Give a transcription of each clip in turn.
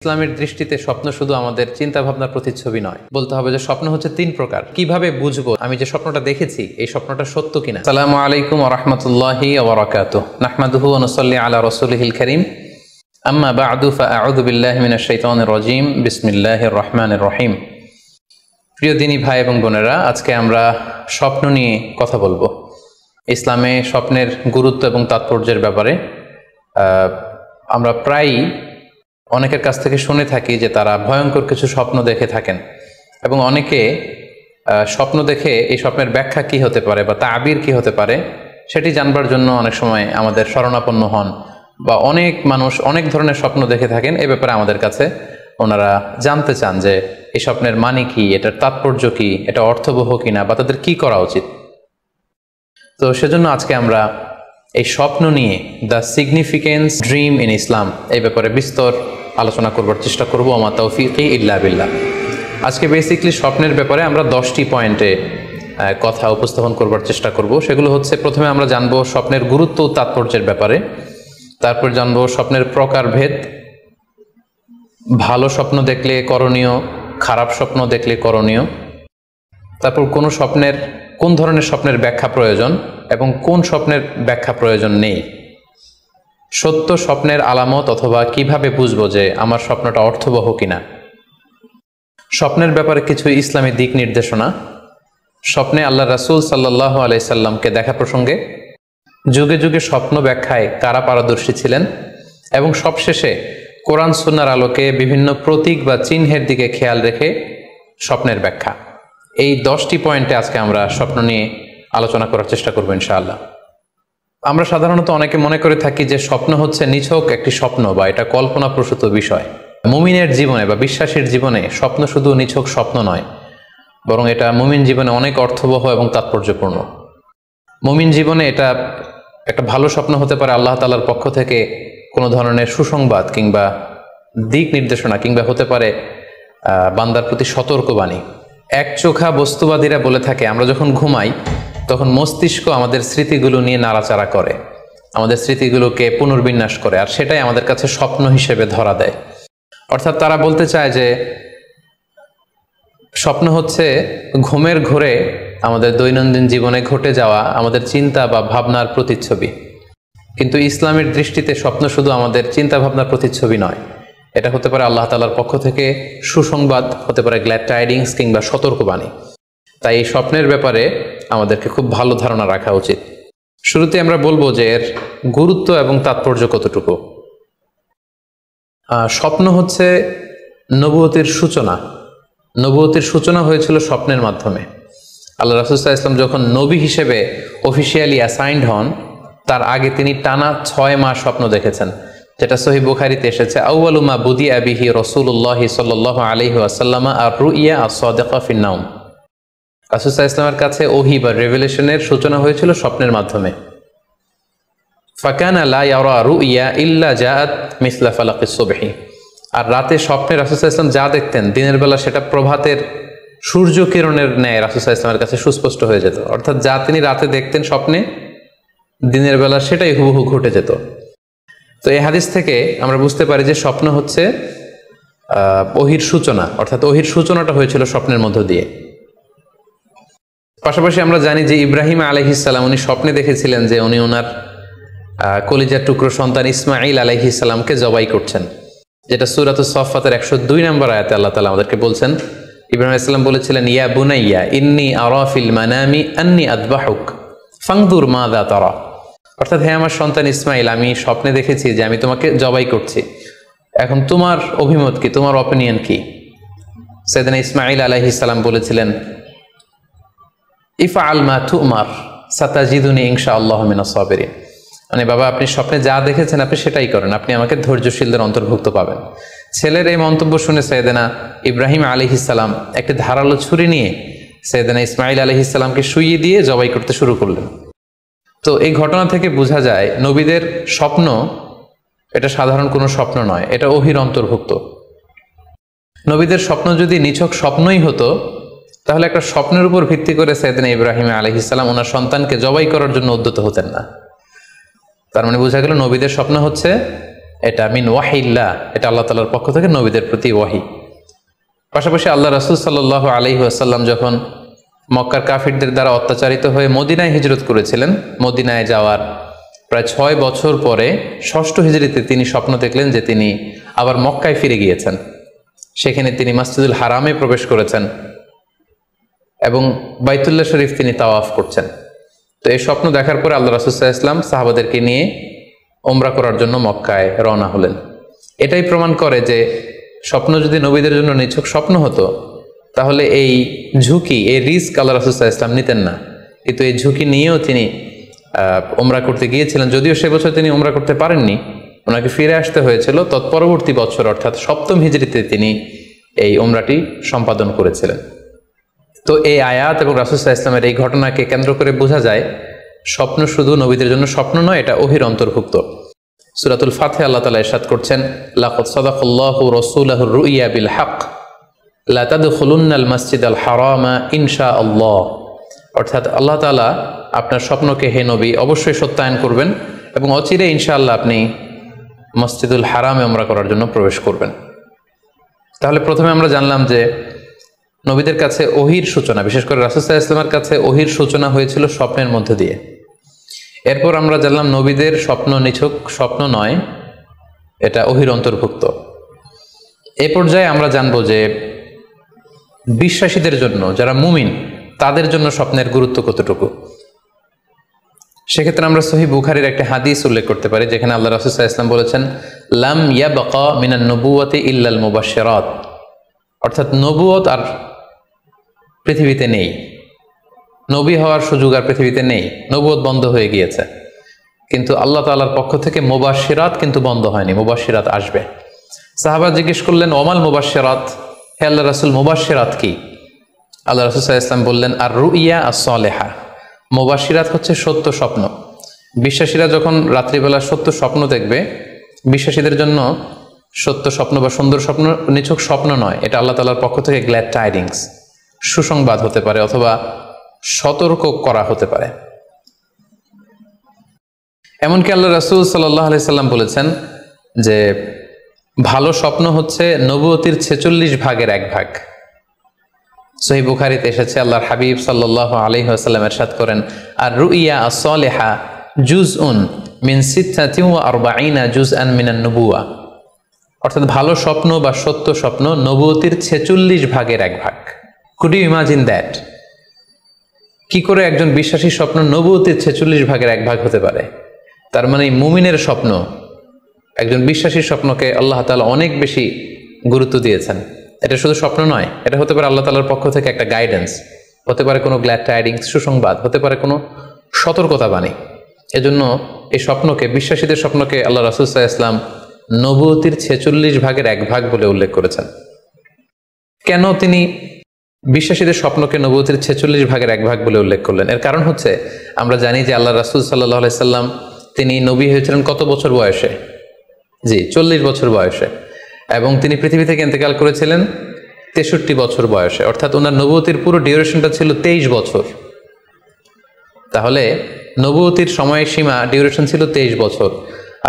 ইসলামের দৃষ্টিতে স্বপ্ন শুধু আমাদের চিন্তা ভাবনার প্রতিচ্ছবি নয়, বলতে হবে যে স্বপ্ন হচ্ছে তিন প্রকার। কিভাবে বুঝবো আমি যে স্বপ্নটা দেখেছি এই স্বপ্নটা সত্য কিনা? আসসালামু আলাইকুম ওয়া রাহমাতুল্লাহি ওয়া বারাকাতুহু। নাহমাদুহু ওয়া নুসাল্লি আলা রাসূলিহিল কারীম। আম্মা বা'দু ফাআউযু বিল্লাহি মিনাশ শাইতানির রাজীম। বিসমিল্লাহির রহমানির রহিম। প্রিয় দিনী ভাই এবং বোনেরা, আজকে আমরা স্বপ্ন নিয়ে কথা বলবো। ইসলামে স্বপ্নের গুরুত্ব এবং তাৎপর্যের ব্যাপারে আমরা প্রায়ই অনেকের কাছ থেকে শুনে থাকি যে তারা ভয়ঙ্কর কিছু স্বপ্ন দেখে থাকেন, এবং অনেকে স্বপ্ন দেখে এই স্বপ্নের ব্যাখ্যা কি হতে পারে বা তাবির কি হতে পারে সেটি জানবার জন্য অনেক সময় আমাদের শরণাপন্ন হন, বা অনেক মানুষ অনেক ধরনের স্বপ্ন দেখে থাকেন। এ ব্যাপারে আমাদের কাছে ওনারা জানতে চান যে এই স্বপ্নের মানে কি, এটার তাৎপর্য কি, এটা অর্থবহ কিনা, বা তাদের কি করা উচিত। তো সেজন্য আজকে আমরা এই স্বপ্ন নিয়ে দ্য সিগনিফিকেন্স ড্রিম ইন ইসলাম এই ব্যাপারে বিস্তর আলোচনা করবার চেষ্টা করবো। ওমা তাওফীকি ইল্লা বিল্লাহ। আজকে বেসিকলি স্বপ্নের ব্যাপারে আমরা 10টি পয়েন্টে কথা উপস্থাপন করবার চেষ্টা করব। সেগুলো হচ্ছে, প্রথমে আমরা জানবো স্বপ্নের গুরুত্ব ও তাৎপর্যের ব্যাপারে, তারপর জানবো স্বপ্নের প্রকারভেদ, ভালো স্বপ্ন দেখলে করণীয়, খারাপ স্বপ্ন দেখলে করণীয়, তারপর কোন ধরনের স্বপ্নের ব্যাখ্যা প্রয়োজন এবং কোন স্বপ্নের ব্যাখ্যা প্রয়োজন নেই, সত্য স্বপ্নের আলামত অথবা কিভাবে বুঝবো যে আমার স্বপ্নটা অর্থবহ কিনা, স্বপ্নের ব্যাপারে কিছু ইসলামী দিক নির্দেশনা, স্বপ্নে আল্লাহ রাসূল সাল্লাল্লাহু আলাইহি সাল্লামকে দেখা প্রসঙ্গে, যুগে যুগে স্বপ্ন ব্যাখ্যায় কারা পারদর্শী ছিলেন, এবং সবশেষে কোরআন সুন্নাহর আলোকে বিভিন্ন প্রতীক বা চিহ্নের দিকে খেয়াল রেখে স্বপ্নের ব্যাখ্যা। এই 10টি পয়েন্টে আজকে আমরা স্বপ্ন নিয়ে আলোচনা করার চেষ্টা করবো ইনশাআল্লাহ। আমরা সাধারণত অনেকে মনে করে থাকি যে স্বপ্ন হচ্ছে নিছক একটি স্বপ্ন বা এটা কল্পনাপ্রসূত বিষয়। মুমিনের জীবনে বা বিশ্বাসীর জীবনে স্বপ্ন শুধু নিছক স্বপ্ন নয়, বরং এটা মুমিন জীবনে অনেক অর্থবহ এবং তাৎপর্যপূর্ণ। মুমিন জীবনে এটা একটা ভালো স্বপ্ন হতে পারে আল্লাহ তাআলার পক্ষ থেকে কোনো ধরনের সুসংবাদ কিংবা দিক নির্দেশনা, কিংবা হতে পারে বান্দার প্রতি সতর্কবাণী। একচোখা বস্তুবাদীরা বলে থাকে আমরা যখন ঘুমাই তখন মস্তিষ্ক আমাদের স্মৃতিগুলো নিয়ে নাড়াচাড়া করে, আমাদের স্মৃতিগুলোকে পুনর্বিন্যাস করে, আর সেটাই আমাদের কাছে স্বপ্ন হিসেবে ধরা দেয়। অর্থাৎ তারা বলতে চায় যে স্বপ্ন হচ্ছে ঘুমের ঘোরে আমাদের দৈনন্দিন জীবনে ঘটে যাওয়া আমাদের চিন্তা বা ভাবনার প্রতিচ্ছবি। কিন্তু ইসলামের দৃষ্টিতে স্বপ্ন শুধু আমাদের চিন্তা ভাবনার প্রতিচ্ছবি নয়, এটা হতে পারে আল্লাহ তাআলার পক্ষ থেকে সুসংবাদ, হতে পারে গ্ল্যাড টাইডিংস কিংবা সতর্কবাণী। তাই এই স্বপ্নের ব্যাপারে আমাদেরকে খুব ভালো ধারণা রাখা উচিত। শুরুতে আমরা বলবো যে এর গুরুত্ব এবং তাৎপর্য কতটুকু। স্বপ্ন হচ্ছে নবুয়তের সূচনা। নবুয়তের সূচনা হয়েছিল স্বপ্নের মাধ্যমে। আল্লাহ রাসূল সাল্লাল্লাহু আলাইহি ওয়াসাল্লাম যখন নবী হিসেবে অফিসিয়ালি অ্যাসাইন্ড হন, তার আগে তিনি টানা 6 মাস স্বপ্ন দেখেছেন, যেটা সহিহ বুখারীতে এসেছে। আউয়ালু মা বুদিআ বিহি রাসূলুল্লাহ সাল্লাল্লাহু আলাইহি ওয়াসাল্লাম আর-রুইয়া আস-সাদিকা ফিন-নাওম। রাসূল সাল্লাল্লাহু আলাইহি ওয়াসাল্লামের কাছে ওহী বা রেভেলেশনের সূচনা হয়েছিল স্বপ্নের মাধ্যমে। ফাকানা লা ইয়ারা রুইয়া ইল্লা জাআত মিসলা ফালাকিস সুবহি। আর রাতে স্বপ্নে রাসূল সাল্লাল্লাহু আলাইহি ওয়াসাল্লাম যা দেখতেন, দিনের বেলা সেটা প্রভাতের সূর্য কিরণের ন্যায় রাসূল সাল্লাল্লাহু আলাইহি ওয়াসাল্লামের কাছে সুস্পষ্ট হয়ে যেত। অর্থাৎ যা তিনি রাতে দেখতেন স্বপ্নে, দিনের বেলা সেটাই হুবহু ঘটে যেত। তো এই হাদিস থেকে আমরা বুঝতে পারি যে স্বপ্ন হচ্ছে ওহীর সূচনা, অর্থাৎ ওহীর সূচনাটা হয়েছিল স্বপ্নের মধ্য দিয়ে। পাশাপাশি আমরা জানি যে ইব্রাহিম আলাইহিস সালাম উনি স্বপ্নে দেখেছিলেন যে উনি ওনার কলিজার টুকরো সন্তান ইসমাঈল আলাইহিস সালামকে জবাই করছেন, যেটা সূরাতুস সাফফাতের 102 নম্বর আয়াতে আল্লাহ তাআলা আমাদেরকে বলছেন। ইব্রাহিম আলাইহিস সালাম বলেছিলেন, ইয়া বুনাইয়া ইন্নী আরা ফিল মানামি আন্নী আযবাহুক ফানজুর মাযা তারা। অর্থাৎ, হে আমার সন্তান ইসমাইল, আমি স্বপ্নে দেখেছি যে আমি তোমাকে জবাই করছি, এখন তোমার অভিমত কি, তোমার অপিনিয়ন কি? সাইয়েদনা ইসমাঈল আলাইহিস সালাম বলেছিলেন, ইফআল মা তুমার সাতাজিদুনি ইনশাআল্লাহু মিনাস সাবিরিন। মানে বাবা, আপনি স্বপ্নে যা দেখেছেন আপনি সেটাই করেন, আপনি আমাকে ধৈর্যশীলদের অন্তর্ভুক্ত পাবেন। ছেলের এই মন্তব্য শুনে সাইয়েদনা ইব্রাহিম আলাইহিস সালাম একটি ধারালো ছুরি নিয়ে সাইয়েদনা ইসমাঈল আলাইহিস সালামকে শুইয়ে দিয়ে জবাই করতে শুরু করলেন। তো এই ঘটনা থেকে বোঝা যায় নবীদের স্বপ্ন এটা সাধারণ কোনো স্বপ্ন নয়, এটা ওহীর অন্তর্ভুক্ত। নবীদের স্বপ্ন যদি নিছক স্বপ্নই হতো, তাহলে একটা স্বপ্নের উপর ভিত্তি করে সাইয়েদনা ইব্রাহিম আলাইহিস সালাম ওনার সন্তানকে জবাই করার জন্য উদ্যত হতেন না। তার মানে বোঝা গেল নবীদের স্বপ্ন হচ্ছে এটা মিন ওয়াহিল্লাহ, এটা আল্লাহ তাআলার পক্ষ থেকে নবীদের প্রতি ওয়াহি। পাশাপাশি আল্লাহ রাসূল সাল্লাল্লাহু আলাইহি ওয়াসাল্লাম যখন মক্কার কাফিরদের দ্বারা অত্যাচারিত হয়ে মদিনায় হিজরত করেছিলেন, মদিনায় যাওয়ার প্রায় 6 বছর পরে 6ষ্ঠ হিজরিতে তিনি স্বপ্ন দেখলেন যে তিনি আবার মক্কায় ফিরে গিয়েছেন। সেখানে তিনি মসজিদুল হারামে প্রবেশ করেছেন এবং বাইতুল্লাহ শরীফ তিনি তাওয়াফ করছেন। তো এই স্বপ্ন দেখার পরে আল্লাহ রাসূল সাল্লাল্লাহু আলাইহি ওয়াসাল্লাম সাহাবাদেরকে নিয়ে উমরা করার জন্য মক্কায় রওনা হলেন। এটাই প্রমাণ করে যে স্বপ্ন যদি নবীদের জন্য নিছক স্বপ্ন হতো তাহলে এই ঝুঁকি, এই রিস্ক আল্লাহ রাসূল সাল্লাল্লাহু আলাইহি ওয়াসাল্লাম নিতেন না। কিন্তু এই ঝুঁকি নিয়েও তিনি উমরা করতে গিয়েছিলেন, যদিও সে বছর তিনি উমরা করতে পারেননি, ওনাকে ফিরে আসতে হয়েছিল। তৎপরবর্তী বছর অর্থাৎ 7ম হিজরিতে তিনি এই উমরাটি সম্পাদন করেছিলেন। তো এই আয়াত এবং রাসূল সাল্লাল্লাহু আলাইহি ওয়াসাল্লামের এই ঘটনাকে কেন্দ্র করে বোঝা যায় স্বপ্ন শুধু নবীদের জন্য স্বপ্ন নয়, এটা ওহীর অন্তর্ভুক্ত। সূরাতুল ফাতিহা আল্লাহ তাআলা ইরশাদ করছেন, লাকাদ সাদাকাল্লাহু রাসূলাহুর রুইয়া বিল হক লা তাদখুলুন্নাল মাসজিদাল হারামা ইনশাআল্লাহ। অর্থাৎ আল্লাহ তাআলা আপনার স্বপ্নকে হে নবী অবশ্যই সত্যায়ন করবেন এবং অচিরে ইনশাআল্লাহ আপনি মসজিদুল হারামে উমরা করার জন্য প্রবেশ করবেন। তাহলে প্রথমে আমরা জানলাম যে নবীদের কাছে ওহীর সূচনা, বিশেষ করে রাসূল সাল্লাল্লাহু আলাইহি ওয়াসাল্লামের কাছে ওহীর সূচনা হয়েছিল স্বপ্নের মধ্য দিয়ে। এরপর আমরা জানলাম নবীদের স্বপ্ন নিছক স্বপ্ন নয়, এটা ওহীর অন্তর্ভুক্ত। এ পর্যায়ে আমরা জানবো যে বিশ্বাসীদের জন্য, যারা মুমিন, তাদের জন্য স্বপ্নের গুরুত্ব কতটুকু। সেক্ষেত্রে আমরা সহিহ বুখারীর একটা হাদিস উল্লেখ করতে পারি, যেখানে আল্লাহ রাসূল সাল্লাল্লাহু আলাইহি ওয়াসাল্লাম বলেছেন, লাম ইয়াবকা মিনান নবুওয়াতি ইল্লাল মুবাশশিরাত। অর্থাৎ নবুয়ত আর পৃথিবীতে নেই, নবী হওয়ার সুযোগ আর পৃথিবীতে নেই, নবুয়ত বন্ধ হয়ে গিয়েছে। কিন্তু আল্লাহ তাআলার পক্ষ থেকে মুবাশশিরাত কিন্তু বন্ধ হয়নি, মুবাশশিরাত আসবে। সাহাবা জিজ্ঞেস করলেন, ওমাল মুবাশশিরাত, হে আল্লাহ রাসূল মুবাশশিরাত কি? আল্লাহ রাসূল সাল্লাল্লাহু আলাইহি ওয়াসাল্লাম বললেন, আর রুইয়া আস-সালেহা। মুবাশশিরাত হচ্ছে সত্য স্বপ্ন। বিশ্বাসীরা যখন রাত্রিবেলা সত্য স্বপ্ন দেখবে, বিশ্বাসীদের জন্য সত্য স্বপ্ন বা সুন্দর স্বপ্ন নিছক স্বপ্ন নয়, এটা আল্লাহ তাআলার পক্ষ থেকে গ্ল্যাড টাইডিংস, সুসংবাদ হতে পারে অথবা সতর্ক করা হতে পারে। এমনকি আল্লাহ রাসূল সাল্লাল্লাহু আলাইহি সাল্লাম বলেছেন যে ভালো স্বপ্ন হচ্ছে নবুয়তির 46 ভাগের 1 ভাগ। সহিহ বুখারীতে এসেছে, আল্লাহর হাবিব সাল্লাল্লাহু আলাইহি ওয়াসাল্লাম ইরশাদ করেন, আর রুইয়া আস-সালিহা জুজউন মিন 46 জুজআন মিনান নুবুওয়া। অর্থাৎ ভালো স্বপ্ন বা সত্য স্বপ্ন নবুয়তির 46 ভাগের 1 ভাগ। Could you imagine that? কি করে একজন বিশ্বাসীর স্বপ্ন নবুয়তির 46 ভাগের 1 ভাগ হতে পারে? তার মানে মুমিনের স্বপ্ন, একজন বিশ্বাসীর স্বপ্নকে আল্লাহ তাআলা অনেক বেশি গুরুত্ব দিয়েছেন। এটা শুধু স্বপ্ন নয়, এটা হতে পারে আল্লাহ তাআলার পক্ষ থেকে একটা গাইডেন্স, হতে পারে কোনো গ্ল্যাড টাইডিংস, সুসংবাদ, হতে পারে কোনো সতর্কতা বাণী। এজন্য এই স্বপ্নকে, বিশ্বাসীদের স্বপ্নকে আল্লাহ রাসূল সাল্লাল্লাহু আলাইহি ওয়াসাল্লাম নবুয়তির 46 ভাগের 1 ভাগ বলে উল্লেখ করেছেন। কেন তিনি বিশ্বাসীদের স্বপ্নকে নবুয়তির 46 ভাগের 1 ভাগ বলে উল্লেখ করলেন? এর কারণ হচ্ছে, আমরা জানি যে আল্লাহ রাসূল সাল্লাল্লাহু আলাইহি সাল্লাম তিনি নবী হয়েছিলেন কত বছর বয়সে? জি, 40 বছর বয়সে। এবং তিনি পৃথিবী থেকে ইন্তেকাল করেছিলেন 63 বছর বয়সে। অর্থাৎ ওনার নবুয়তির পুরো ডিউরেশনটা ছিল 23 বছর। তাহলে নবুয়তির সময়সীমা ডিউরেশন ছিল 23 বছর।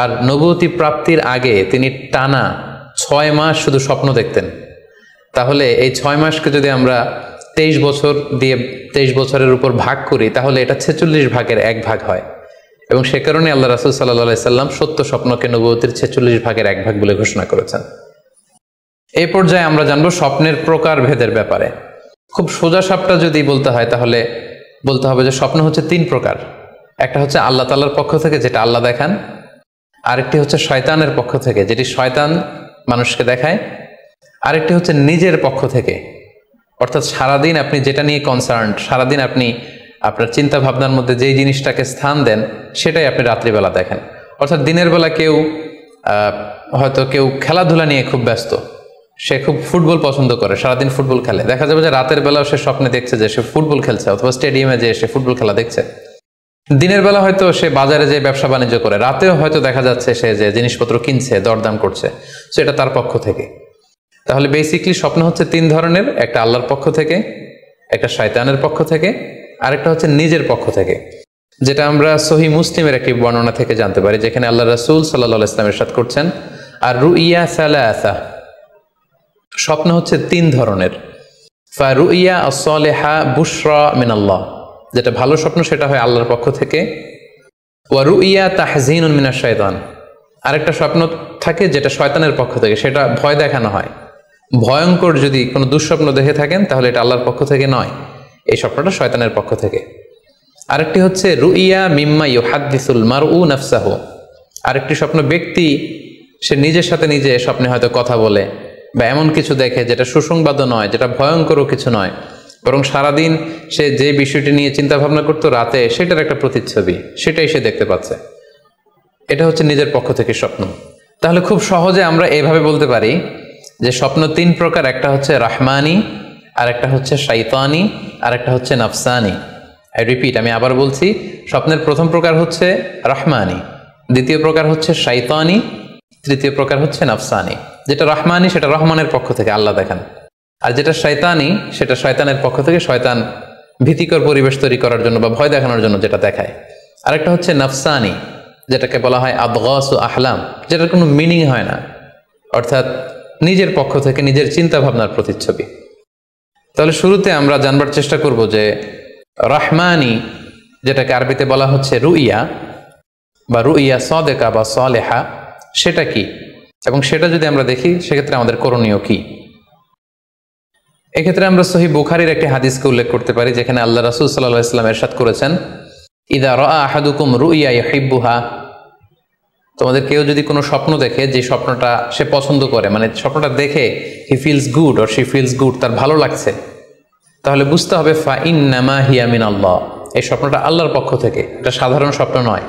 আর নবুয়তি প্রাপ্তির আগে তিনি টানা 6 মাস শুধু স্বপ্ন দেখতেন। তাহলে এই 6 মাসকে যদি আমরা 23 বছর দিয়ে 23 বছরের উপর ভাগ করি, তাহলে এটা 46 ভাগের 1 ভাগ হয়। এবং সে কারণে আল্লাহ রাসূল সাল্লাল্লাহু আলাইহি সাল্লাম সত্য স্বপ্নকে নবুয়তির 46 ভাগের 1 ভাগ বলে ঘোষণা করেছেন। এই পর্যায়ে আমরা জানবো স্বপ্নের প্রকার ভেদের ব্যাপারে। খুব সোজা সাপটা যদি বলতে হয়, তাহলে বলতে হবে যে স্বপ্ন হচ্ছে 3 প্রকার। একটা হচ্ছে আল্লাহ তাআলার পক্ষ থেকে, যেটা আল্লাহ দেখান। আরেকটি হচ্ছে শয়তানের পক্ষ থেকে, যেটি শয়তান মানুষকে দেখায়। আরেকটি হচ্ছে নিজের পক্ষ থেকে, অর্থাৎ সারাদিন আপনি যেটা নিয়ে কনসার্নড, সারাদিন আপনি আপনার চিন্তা ভাবনার মধ্যে যেই জিনিসটাকে স্থান দেন, সেটাই আপনি রাত্রিবেলা দেখেন। অর্থাৎ দিনের বেলা হয়তো কেউ খেলাধুলা নিয়ে খুব ব্যস্ত, সে খুব ফুটবল পছন্দ করে, সারাদিন ফুটবল খেলে। দেখা যাবে যে রাতের বেলাও সে স্বপ্নে দেখছে যে সে ফুটবল খেলছে, অথবা স্টেডিয়ামে যে সে ফুটবল খেলা দেখছে। দিনের বেলা হয়তো সে বাজারে যে ব্যবসা বাণিজ্য করে, রাতেও হয়তো দেখা যাচ্ছে সে যে জিনিসপত্র কিনছে, দরদাম করছে। সো এটা তার পক্ষ থেকে। তাহলে বেসিকলি স্বপ্ন হচ্ছে 3 ধরনের, একটা আল্লাহর পক্ষ থেকে, একটা শয়তানের পক্ষ থেকে, আরেকটা হচ্ছে নিজের পক্ষ থেকে। যেটা আমরা সহি মুসলিমের একটি বর্ণনা থেকে জানতে পারি, যেখানে আল্লাহ রাসূল সাল্লাল্লাহু আলাইহি ওয়াসাল্লাম ইরশাদ করছেন, আর রুইয়া সালাসা, স্বপ্ন হচ্ছে 3 ধরনের। ফারুইয়া আস-সালিহা বুশরা মিনাল্লাহ, যেটা ভালো স্বপ্ন সেটা হয় আল্লাহর পক্ষ থেকে। ওয়া রুইয়া তাহজিনুন মিনাশ শাইতান, আরেকটা স্বপ্ন থাকে যেটা শয়তানের পক্ষ থেকে, সেটা ভয় দেখানো হয়। ভয়ঙ্কর যদি কোনো দুঃস্বপ্ন দেখে থাকেন তাহলে এটা আল্লাহর পক্ষ থেকে নয়, এই স্বপ্নটা শয়তানের পক্ষ থেকে। আরেকটি হচ্ছে রুইয়া মিম্মা ইউহাদ্দিসুল মারউ নাফসাহু, আরেকটি স্বপ্ন ব্যক্তি সে নিজের সাথে নিজে স্বপ্নে হয়তো কথা বলে বা এমন কিছু দেখে যেটা সুসংবাদও নয়, যেটা ভয়ঙ্করও কিছু নয়, বরং সারাদিন সে যে বিষয়টি নিয়ে চিন্তা ভাবনা করতো রাতে সেটার একটা প্রতিচ্ছবি, সেটাই সে দেখতে পাচ্ছে। এটা হচ্ছে নিজের পক্ষ থেকে স্বপ্ন। তাহলে খুব সহজে আমরা এভাবে বলতে পারি যে স্বপ্ন 3 প্রকার, একটা হচ্ছে রাহমানি, আর একটা হচ্ছে শাইতানি, আর একটা হচ্ছে নাফসানি। আই রিপিট, আমি আবার বলছি, স্বপ্নের প্রথম প্রকার হচ্ছে রাহমানি, দ্বিতীয় প্রকার হচ্ছে শাইতানি, তৃতীয় প্রকার হচ্ছে নাফসানি। যেটা রাহমানি সেটা রহমানের পক্ষ থেকে আল্লাহ দেখান, আর যেটা শয়তানি সেটা শয়তানের পক্ষ থেকে, শয়তান ভীতিকর পরিবেশ তৈরি করার জন্য বা ভয় দেখানোর জন্য যেটা দেখায়। আরেকটা হচ্ছে নাফসানি, যেটাকে বলা হয় আদগাসু আহলাম, যেটার কোনো মিনিং হয় না, অর্থাৎ নিজের পক্ষ থেকে নিজের চিন্তা ভাবনার প্রতিচ্ছবি। তাহলে শুরুতে আমরা জানবার চেষ্টা করব যে রাহমানি, যেটাকে আরবিতে বলা হচ্ছে রুইয়া বা রুইয়া সাদেকা বা সালেহা, সেটা কি, এবং সেটা যদি আমরা দেখি সেক্ষেত্রে আমাদের করণীয় কি। এক্ষেত্রে আমরা সহিহ বুখারীর একটি হাদিসকে উল্লেখ করতে পারি, যেখানে আল্লাহ রাসূল সাল্লাল্লাহু আলাইহি ওয়াসাল্লাম ইরশাদ করেছেন, ইদা রাআ আহাদুকুম রুইয়া ইউহিব্বুহা, তোমাদের কেউ যদি কোনো স্বপ্ন দেখে যে স্বপ্নটা সে পছন্দ করে, মানে স্বপ্নটা দেখে he feels good or she feels good, তার ভালো লাগছে, তাহলে বুঝতে হবে ফা ইন্নামা হিয়া মিনাল্লাহ, এই স্বপ্নটা আল্লাহর পক্ষ থেকে, এটা সাধারণ স্বপ্ন নয়,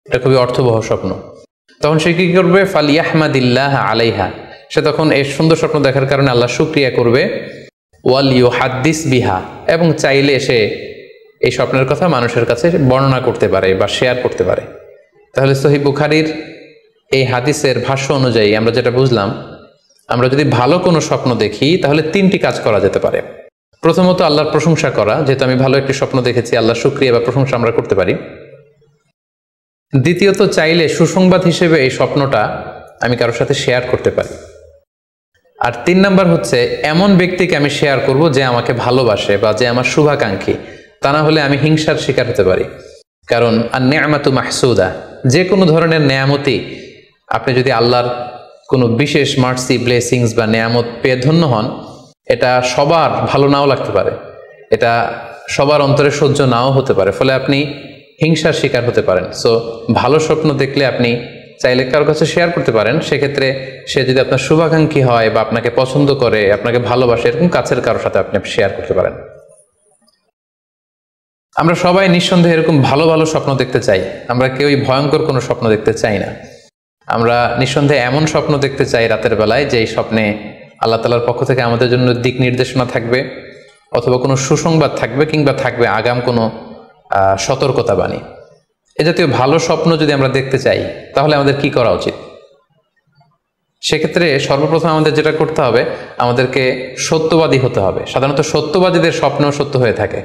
এটা খুবই অর্থবহ স্বপ্ন। তখন সে কি করবে? ফালিয়াহমাদিল্লাহ আলাইহা, সে তখন এই সুন্দর স্বপ্ন দেখার কারণে আল্লাহ শুকরিয়া করবে। ওয়াল ইউহাদ্দিস বিহা, এবং চাইলে সে এই স্বপ্নের কথা মানুষের কাছে বর্ণনা করতে পারে বা শেয়ার করতে পারে। তাহলে সহিহ বুখারীর এই হাদিসের ভাষ্য অনুযায়ী আমরা যেটা বুঝলাম, আমরা যদি ভালো কোনো স্বপ্ন দেখি তাহলে 3টি কাজ করা যেতে পারে। প্রথমত আল্লাহর প্রশংসা করা, যেহেতু আমি ভালো একটি স্বপ্ন দেখেছি, আল্লাহর শুকরিয়া বা প্রশংসা আমরা করতে পারি। দ্বিতীয়ত চাইলে সুসংবাদ হিসেবে এই স্বপ্নটা আমি কারোর সাথে শেয়ার করতে পারি। আর 3 নাম্বার হচ্ছে এমন ব্যক্তিকে আমি শেয়ার করব যে আমাকে ভালোবাসে বা যে আমার শুভাকাঙ্ক্ষী, তা না হলে আমি হিংসার শিকার হতে পারি। কারণ আন-নি'মাতু মাহসুদা, যে কোনো ধরনের নেয়ামতি, আপনি যদি আল্লাহর কোনো বিশেষ মার্সি, ব্লেসিংস বা নেয়ামত পেয়ে ধন্য হন, এটা সবার ভালো নাও লাগতে পারে, এটা সবার অন্তরে সহ্য নাও হতে পারে, ফলে আপনি হিংসার শিকার হতে পারেন। সো ভালো স্বপ্ন দেখলে আপনি চাইলে কারোর কাছে শেয়ার করতে পারেন, সেক্ষেত্রে সে যদি আপনার শুভাকাঙ্ক্ষী হয় বা আপনাকে পছন্দ করে, আপনাকে ভালোবাসে, এরকম কাছের কারোর সাথে আপনি শেয়ার করতে পারেন। আমরা সবাই নিঃসন্দেহে এরকম ভালো ভালো স্বপ্ন দেখতে চাই, আমরা কেউই ভয়ঙ্কর কোনো স্বপ্ন দেখতে চাই না। আমরা নিঃসন্দেহে এমন স্বপ্ন দেখতে চাই রাতের বেলায় যে এই স্বপ্নে আল্লাহ তাআলার পক্ষ থেকে আমাদের জন্য দিক নির্দেশনা থাকবে, অথবা কোনো সুসংবাদ থাকবে, কিংবা থাকবে আগাম কোনো সতর্কতা বাণী। এ জাতীয় ভালো স্বপ্ন যদি আমরা দেখতে চাই তাহলে আমাদের কি করা উচিত? সেক্ষেত্রে সর্বপ্রথম আমাদের যেটা করতে হবে, আমাদেরকে সত্যবাদী হতে হবে। সাধারণত সত্যবাদীদের স্বপ্ন সত্য হয়ে থাকে।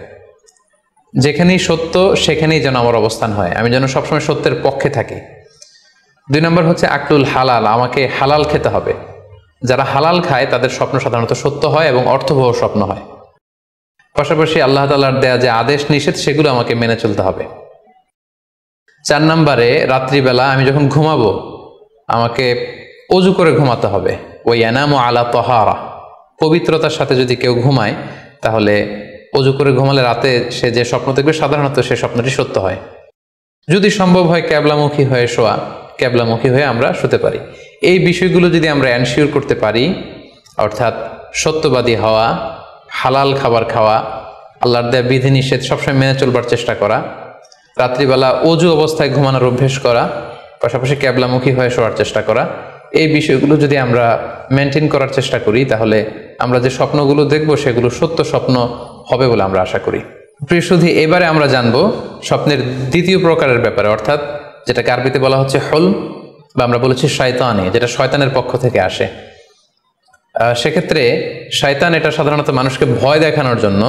যেখানেই সত্য সেখানেই যেন আমার অবস্থান হয়, আমি যেন সবসময় সত্যের পক্ষে থাকি। 2 নম্বর হচ্ছে আকলুল হালাল, আমাকে হালাল খেতে হবে। যারা হালাল খায় তাদের স্বপ্ন সাধারণত সত্য হয় এবং অর্থবহ স্বপ্ন হয়। পাশাপাশি আল্লাহ তাআলার দেয়া যে আদেশ নিষেধ সেগুলো আমাকে মেনে চলতে হবে। 4 নম্বরে রাত্রিবেলা আমি যখন ঘুমাবো আমাকে অজু করে ঘুমাতে হবে। ওই ইয়ানামু আলা তাহারা, পবিত্রতার সাথে যদি কেউ ঘুমায় তাহলে অজু করে ঘুমালে রাতে সে যে স্বপ্ন দেখবে সাধারণত সে স্বপ্নটি সত্য হয়। যদি সম্ভব হয় ক্যাবলামুখী হয়ে শোয়া, ক্যাবলামুখী হয়ে আমরা শুতে পারি। এই বিষয়গুলো যদি আমরা এনশিওর করতে পারি, অর্থাৎ সত্যবাদী হওয়া, হালাল খাবার খাওয়া, আল্লাহর দেয়া বিধিনিষেধ সবসময় মেনে চলবার চেষ্টা করা, রাত্রিবেলা অজু অবস্থায় ঘুমানোর অভ্যেস করা, পাশাপাশি ক্যাবলামুখী হয়ে শোয়ার চেষ্টা করা, এই বিষয়গুলো যদি আমরা মেনটেন করার চেষ্টা করি তাহলে আমরা যে স্বপ্নগুলো দেখব সেগুলো সত্য স্বপ্ন হবে বলে আমরা আশা করি। প্রিয় সুধী, এবারে আমরা জানবো স্বপ্নের দ্বিতীয় প্রকারের ব্যাপারে, অর্থাৎ যেটাকে আরবিতে বলা হচ্ছে হলম, বা আমরা বলেছি শয়তানি, যেটা শয়তানের পক্ষ থেকে আসে। সেক্ষেত্রে শয়তান এটা সাধারণত মানুষকে ভয় দেখানোর জন্য,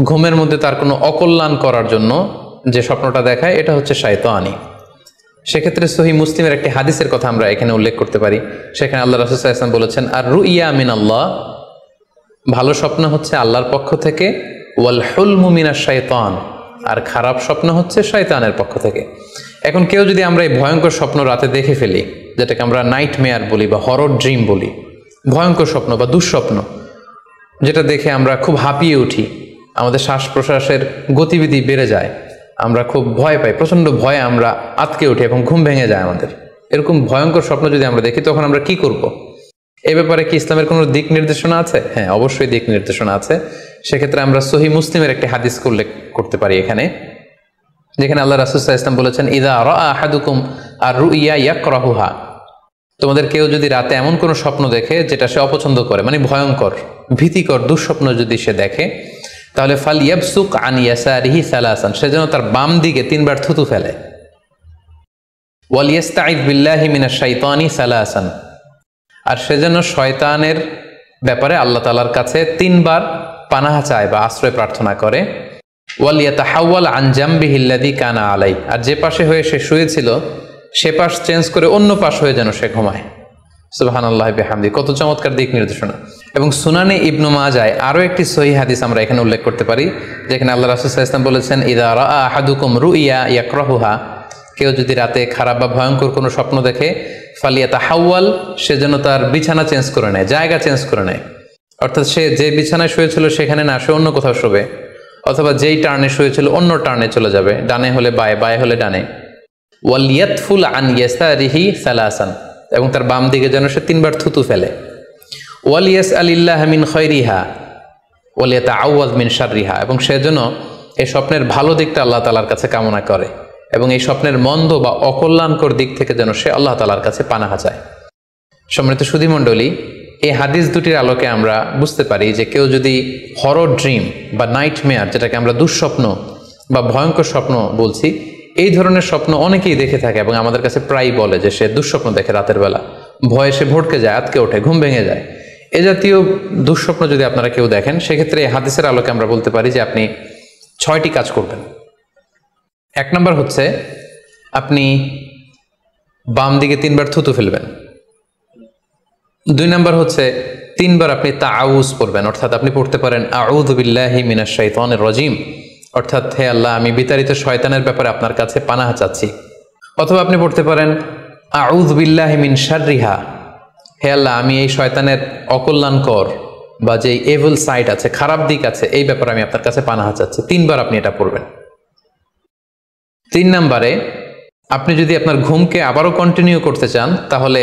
ঘুমের মধ্যে তার কোনো অকল্যাণ করার জন্য যে স্বপ্নটা দেখায় এটা হচ্ছে শয়তানি। সেক্ষেত্রে সহিহ মুসলিমের একটি হাদিসের কথা আমরা এখানে উল্লেখ করতে পারি। সেখানে আল্লাহ রাসূল সাল্লাল্লাহু আলাইহি ওয়াসাল্লাম বলেছেন, আর রুইয়া মিনাল্লাহ, ভালো স্বপ্ন হচ্ছে আল্লাহর পক্ষ থেকে, ওয়াল হুলমু মিনাশ শাইতান, আর খারাপ স্বপ্ন হচ্ছে শয়তানের পক্ষ থেকে। এখন কেউ যদি আমরা এই ভয়ঙ্কর স্বপ্ন রাতে দেখে ফেলি, যেটাকে আমরা নাইট মেয়ার বলি বা হরর ড্রিম বলি, ভয়ঙ্কর স্বপ্ন বা দুঃস্বপ্ন, যেটা দেখে আমরা খুব হাঁপিয়ে উঠি, আমাদের শ্বাস প্রশ্বাসের গতিবিধি বেড়ে যায়, আমরা খুব ভয় পাই, প্রচণ্ড ভয়ে আমরা আতকে উঠি এবং ঘুম ভেঙে যায় আমাদের, এরকম ভয়ঙ্কর স্বপ্ন যদি আমরা দেখি তখন আমরা কি করব? এ ব্যাপারে কি ইসলামের কোনো দিক নির্দেশনা আছে? হ্যাঁ, অবশ্যই দিক নির্দেশনা আছে। সেক্ষেত্রে আমরা সহিহ মুসলিমের একটি হাদিস উল্লেখ করতে পারি এখানে, যেখানে আল্লাহ রাসূল সাল্লাল্লাহু আলাইহি ওয়াসাল্লাম বলেছেন, ইযা রাআ আহাদুকুম আর-রুইয়া ইয়াকরাহুহা, তোমাদের কেউ যদি রাতে এমন কোনো স্বপ্ন দেখে যেটা সে অপছন্দ করে, মানে ভয়ঙ্কর ভীতিকর দুঃস্বপ্ন যদি সে দেখে, তাহলে ফাল ইয়াবসুক আন ইয়াসারিহি সালাসান, সে যেন তার বাম দিকে 3 বার থুতু ফেলে। ওয়াল ইস্তাইয বিল্লাহি মিনাশ শাইতানি সালাসান, আর সে যেন শয়তানের ব্যাপারে আল্লাহ তাআলার কাছে 3 বার পানাহ চায় বা আশ্রয় প্রার্থনা করে। ওয়াল ইয়াতাহাওয়াল আন জামবিহি আল্লাযী কানা আলাই, আর যে পাশে হয়ে সে শুয়েছিল সে পাশ চেঞ্জ করে অন্য পাশ হয়ে যেন সে ঘুমায়। সুবহানাল্লাহি বিহামদি, কত চমৎকার দিক নির্দেশনা। এবং সুনানে ইবনু মাজায় আরও একটি সহিহ হাদিস আমরা এখানে উল্লেখ করতে পারি, যেখানে আল্লাহ রাসূল সাল্লাল্লাহু আলাইহি ওয়াসাল্লাম বলেছেন, ইযা রাআ আহাদুকুম রুইয়া ইয়াকরাহুহা, কেউ যদি রাতে খারাপ বা ভয়ঙ্কর কোনো স্বপ্ন দেখে, ফালিয়াতাহাওয়াল, সে যেন তার বিছানা চেঞ্জ করে নেয়, জায়গা চেঞ্জ করে নেয়। অর্থাৎ সে যে বিছানায় শুয়েছিল সেখানে না, সে অন্য কোথাও শোবে, অথবা যেই টার্নে শুয়েছিল অন্য টার্নে চলে যাবে, ডানে হলে বায়ে, বায়ে হলে ডানে। ওয়াল ইয়াতফুল আন ইয়াসারিহি সালাসান, এবং তার বাম দিকে যেন সে 3 বার থুতু ফেলে। ওয়াল ইয়াসআলিল্লাহ মিন খায়রিহা ওয়াল ইয়াতাআওয়ায মিন শাররিহা, এবং সে যেন এই স্বপ্নের ভালো দিকটা আল্লাহ তাআলার কাছে কামনা করে, এবং এই স্বপ্নের মন্দ বা অকল্যাণকর দিক থেকে যেন সে আল্লাহ তাআলার কাছে পানাহ চায়। সম্মানিত সুধী মণ্ডলী, এই হাদিস দুটির আলোকে আমরা বুঝতে পারি যে কেউ যদি হরর ড্রিম বা নাইট মেয়ার, যেটাকে আমরা দুঃস্বপ্ন বা ভয়ঙ্কর স্বপ্ন বলছি, এই ধরনের স্বপ্ন অনেকেই দেখে থাকে এবং আমাদের কাছে প্রায়ই বলে যে সে দুঃস্বপ্ন দেখে রাতের বেলা, ভয়ে সে ভড়কে যায়, আতকে ওঠে, ঘুম ভেঙে যায়। এ জাতীয় দুঃস্বপ্ন যদি আপনারা কেউ দেখেন, সেক্ষেত্রে এই হাদিসের আলোকে আমরা বলতে পারি যে আপনি 6টি কাজ করবেন। 1 নম্বর হচ্ছে আপনি বাম দিকে 3 বার থুতু ফেলবেন। 2 নম্বর হচ্ছে 3 বার আপনি তাআউয পড়বেন, অর্থাৎ আপনি পড়তে পারেন আউযু বিল্লাহি মিনাশ শাইতানির রাজিম, অর্থাৎ হে আল্লাহ, আমি বিতাড়িত শয়তানের ব্যাপারে আপনার কাছে পানাহ চাচ্ছি। অথবা আপনি পড়তে পারেন আউযু বিল্লাহি মিন শাররিহা, হে আল্লাহ, আমি এই শয়তানের অকল্যাণকর বা যে এভিল সাইড আছে, খারাপ দিক আছে, এই ব্যাপারে আমি আপনার কাছে পানাহ চাচ্ছি। 3 বার আপনি এটা পড়বেন। 3 নম্বরে আপনি যদি আপনার ঘুমকে আবারও কন্টিনিউ করতে চান, তাহলে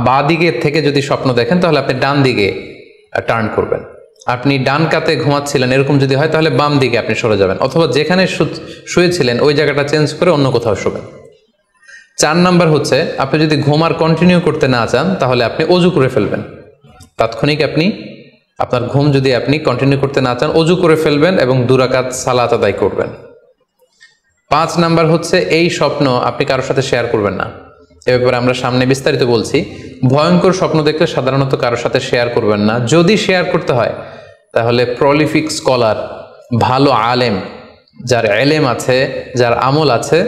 বাঁ দিকে থেকে যদি স্বপ্ন দেখেন, তাহলে আপনি ডান দিকে টার্ন করবেন। আপনি ডান কাতে ঘুমাচ্ছিলেন এরকম যদি হয়, তাহলে বাম দিকে আপনি সরে যাবেন, অথবা যেখানে শুয়েছিলেন ওই জায়গাটা চেঞ্জ করে অন্য কোথাও শোবেন। 4 নাম্বার হচ্ছে আপনি যদি ঘুম আর কন্টিনিউ করতে না চান, তাহলে আপনি অজু করে ফেলবেন। তাৎক্ষণিক আপনি আপনার ঘুম যদি আপনি কন্টিনিউ করতে না চান, অজু করে ফেলবেন এবং 2 রাকাত সালাত আদায় করবেন। 5 নাম্বার হচ্ছে এই স্বপ্ন আপনি কারোর সাথে শেয়ার করবেন না। এ ব্যাপারে আমরা সামনে বিস্তারিত বলছি। ভয়ঙ্কর স্বপ্ন দেখলে সাধারণত কারোর সাথে শেয়ার করবেন না। যদি শেয়ার করতে হয়, তাহলে প্রলিফিক স্কলার, ভালো আলেম, যার এলেম আছে, যার আমল আছে,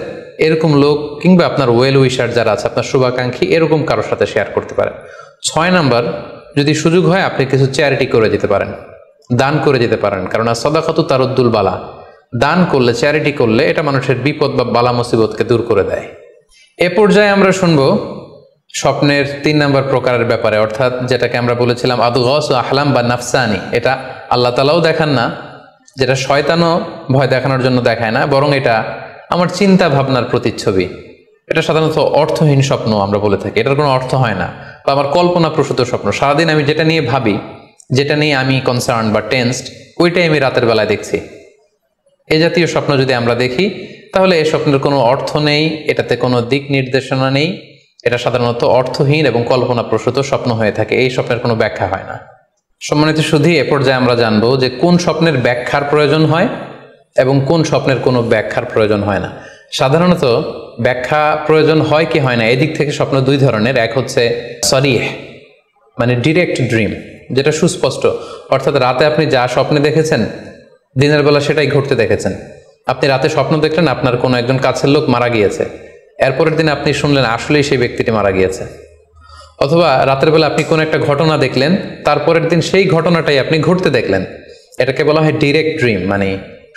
এরকম লোক, কিংবা আপনার ওয়েল উইশার যারা আছে, আপনার শুভাকাঙ্ক্ষী, এরকম কারোর সাথে শেয়ার করতে পারেন। 6 নাম্বার, যদি সুযোগ হয় আপনি কিছু চ্যারিটি করে যেতে পারেন, দান করে যেতে পারেন, কারণ সাদাকাতু তারুদ্দুল বালা, দান করলে, চ্যারিটি করলে এটা মানুষের বিপদ বা বালা মুসিবতকে দূর করে দেয়। এ পর্যায়ে আমরা শুনবো স্বপ্নের 3 নম্বর প্রকারের ব্যাপারে, অর্থাৎ যেটাকে আমরা বলেছিলাম আদগাস ও আহলাম বা নাফসানি। এটা আল্লাহ তাআলাও দেখান না, যেটা শয়তানও ভয় দেখানোর জন্য দেখায় না, বরং এটা আমার চিন্তা ভাবনার প্রতিচ্ছবি। এটা সাধারণত অর্থহীন স্বপ্ন আমরা বলে থাকি, এটার কোনো অর্থ হয় না, বা আমার কল্পনা প্রসূত স্বপ্ন। সারাদিন আমি যেটা নিয়ে ভাবি, যেটা নিয়ে আমি কনসার্ন বা টেন্সড, ওইটাই আমি রাতের বেলায় দেখছি। এ জাতীয় স্বপ্ন যদি আমরা দেখি, তাহলে এই স্বপ্নের কোনো অর্থ নেই, এটাতে কোনো দিক নির্দেশনা নেই, এটা সাধারণত অর্থহীন এবং কল্পনা প্রসূত স্বপ্ন হয়ে থাকে। এই স্বপ্নের কোনো ব্যাখ্যা হয় না। সম্মানিত সুধী, এ পর্যায়ে আমরা জানবো যে কোন স্বপ্নের ব্যাখ্যার প্রয়োজন হয় এবং কোন স্বপ্নের কোনো ব্যাখ্যার প্রয়োজন হয় না। সাধারণত ব্যাখ্যা প্রয়োজন হয় কি হয় না, এদিক থেকে স্বপ্ন 2 ধরনের। এক হচ্ছে সরিহ, মানে ডিরেক্ট ড্রিম, যেটা সুস্পষ্ট, অর্থাৎ রাতে আপনি যা স্বপ্নে দেখেছেন দিনের বেলা সেটাই ঘটতে দেখেছেন, আপনি রাতে স্বপ্ন দেখলেন আপনার কোনো একজন কাছের লোক মারা গিয়েছে, এরপরের দিন আপনি শুনলেন আসলেই সেই ব্যক্তিটি মারা গিয়েছে। অথবা রাতের বেলা আপনি কোনো একটা ঘটনা দেখলেন, তারপরের দিন সেই ঘটনাটাই আপনি ঘটতে দেখলেন। এটাকে বলা হয় ডিরেক্ট ড্রিম, মানে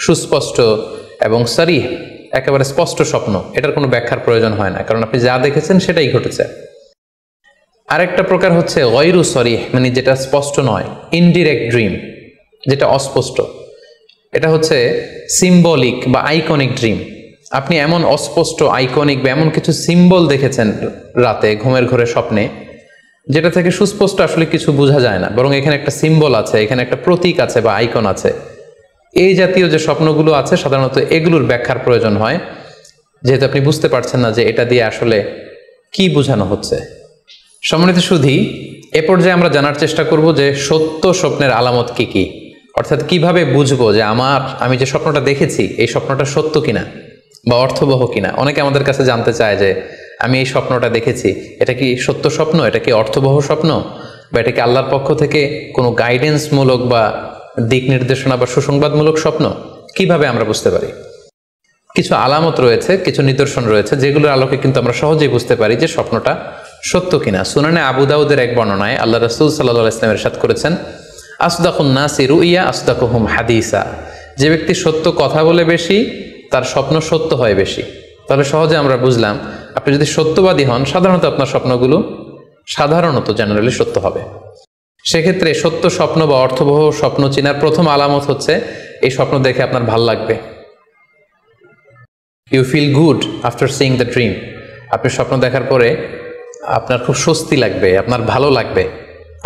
সুস্পষ্ট এবং সারিহ, একেবারে স্পষ্ট স্বপ্ন। এটার কোনো ব্যাখ্যার প্রয়োজন হয় না, কারণ আপনি যা দেখেছেন সেটাই ঘটেছে। আরেকটা প্রকার হচ্ছে গয়রু সরিহ, মানে যেটা স্পষ্ট নয়, ইনডিরেক্ট ড্রিম, যেটা অস্পষ্ট। এটা হচ্ছে সিম্বলিক বা আইকনিক ড্রিম। আপনি এমন অস্পষ্ট আইকনিক বা এমন কিছু সিম্বল দেখেছেন রাতে ঘুমের ঘরে স্বপ্নে, যেটা থেকে সুস্পষ্ট আসলে কিছু বোঝা যায় না, বরং এখানে একটা সিম্বল আছে, এখানে একটা প্রতীক আছে বা আইকন আছে। এই জাতীয় যে স্বপ্নগুলো আছে সাধারণত এগুলোর ব্যাখ্যার প্রয়োজন হয়, যেহেতু আপনি বুঝতে পারছেন না যে এটা দিয়ে আসলে কি বোঝানো হচ্ছে। সম্মানিত সুধী, এ পর্যায়ে আমরা জানার চেষ্টা করব যে সত্য স্বপ্নের আলামত কি কি, অর্থাৎ কিভাবে বুঝবো যে আমি যে স্বপ্নটা দেখেছি এই স্বপ্নটা সত্য কিনা বা অর্থবহ কিনা। অনেকে আমাদের কাছে জানতে চায় যে আমি এই স্বপ্নটা দেখেছি, এটা কি সত্য স্বপ্ন, এটা কি অর্থবহ স্বপ্ন, বা এটা কি আল্লাহর পক্ষ থেকে কোনো গাইডেন্সমূলক বা দিক নির্দেশনা বা সুসংবাদমূলক স্বপ্ন। কিভাবে আমরা বুঝতে পারি? কিছু আলামত রয়েছে, কিছু নিদর্শন রয়েছে, যেগুলোর আলোকে কিন্তু আমরা সহজেই বুঝতে পারি যে স্বপ্নটা সত্য কিনা। সুনানে আবু দাউদের এক বর্ণনায় আল্লাহ রাসূল সাল্লাল্লাহু আলাইহি ওয়াসাল্লাম ইরশাদ করেছেন, আসদাকুন নাসি রুইয়া আসদাকুহুম হাদিসা। যে ব্যক্তি সত্য কথা বলে বেশি, তার স্বপ্ন সত্য হয় বেশি। তাহলে সহজে আমরা বুঝলাম, আপনি যদি সত্যবাদী হন, সাধারণত আপনার স্বপ্নগুলো জেনারেলি সত্য হবে। সেক্ষেত্রে সত্য স্বপ্ন বা অর্থবহ স্বপ্ন চেনার প্রথম আলামত হচ্ছে এই স্বপ্ন দেখে আপনার ভাল লাগবে। You feel good after seeing the dream. আপনি স্বপ্ন দেখার পরে আপনার খুব স্বস্তি লাগবে, আপনার ভালো লাগবে,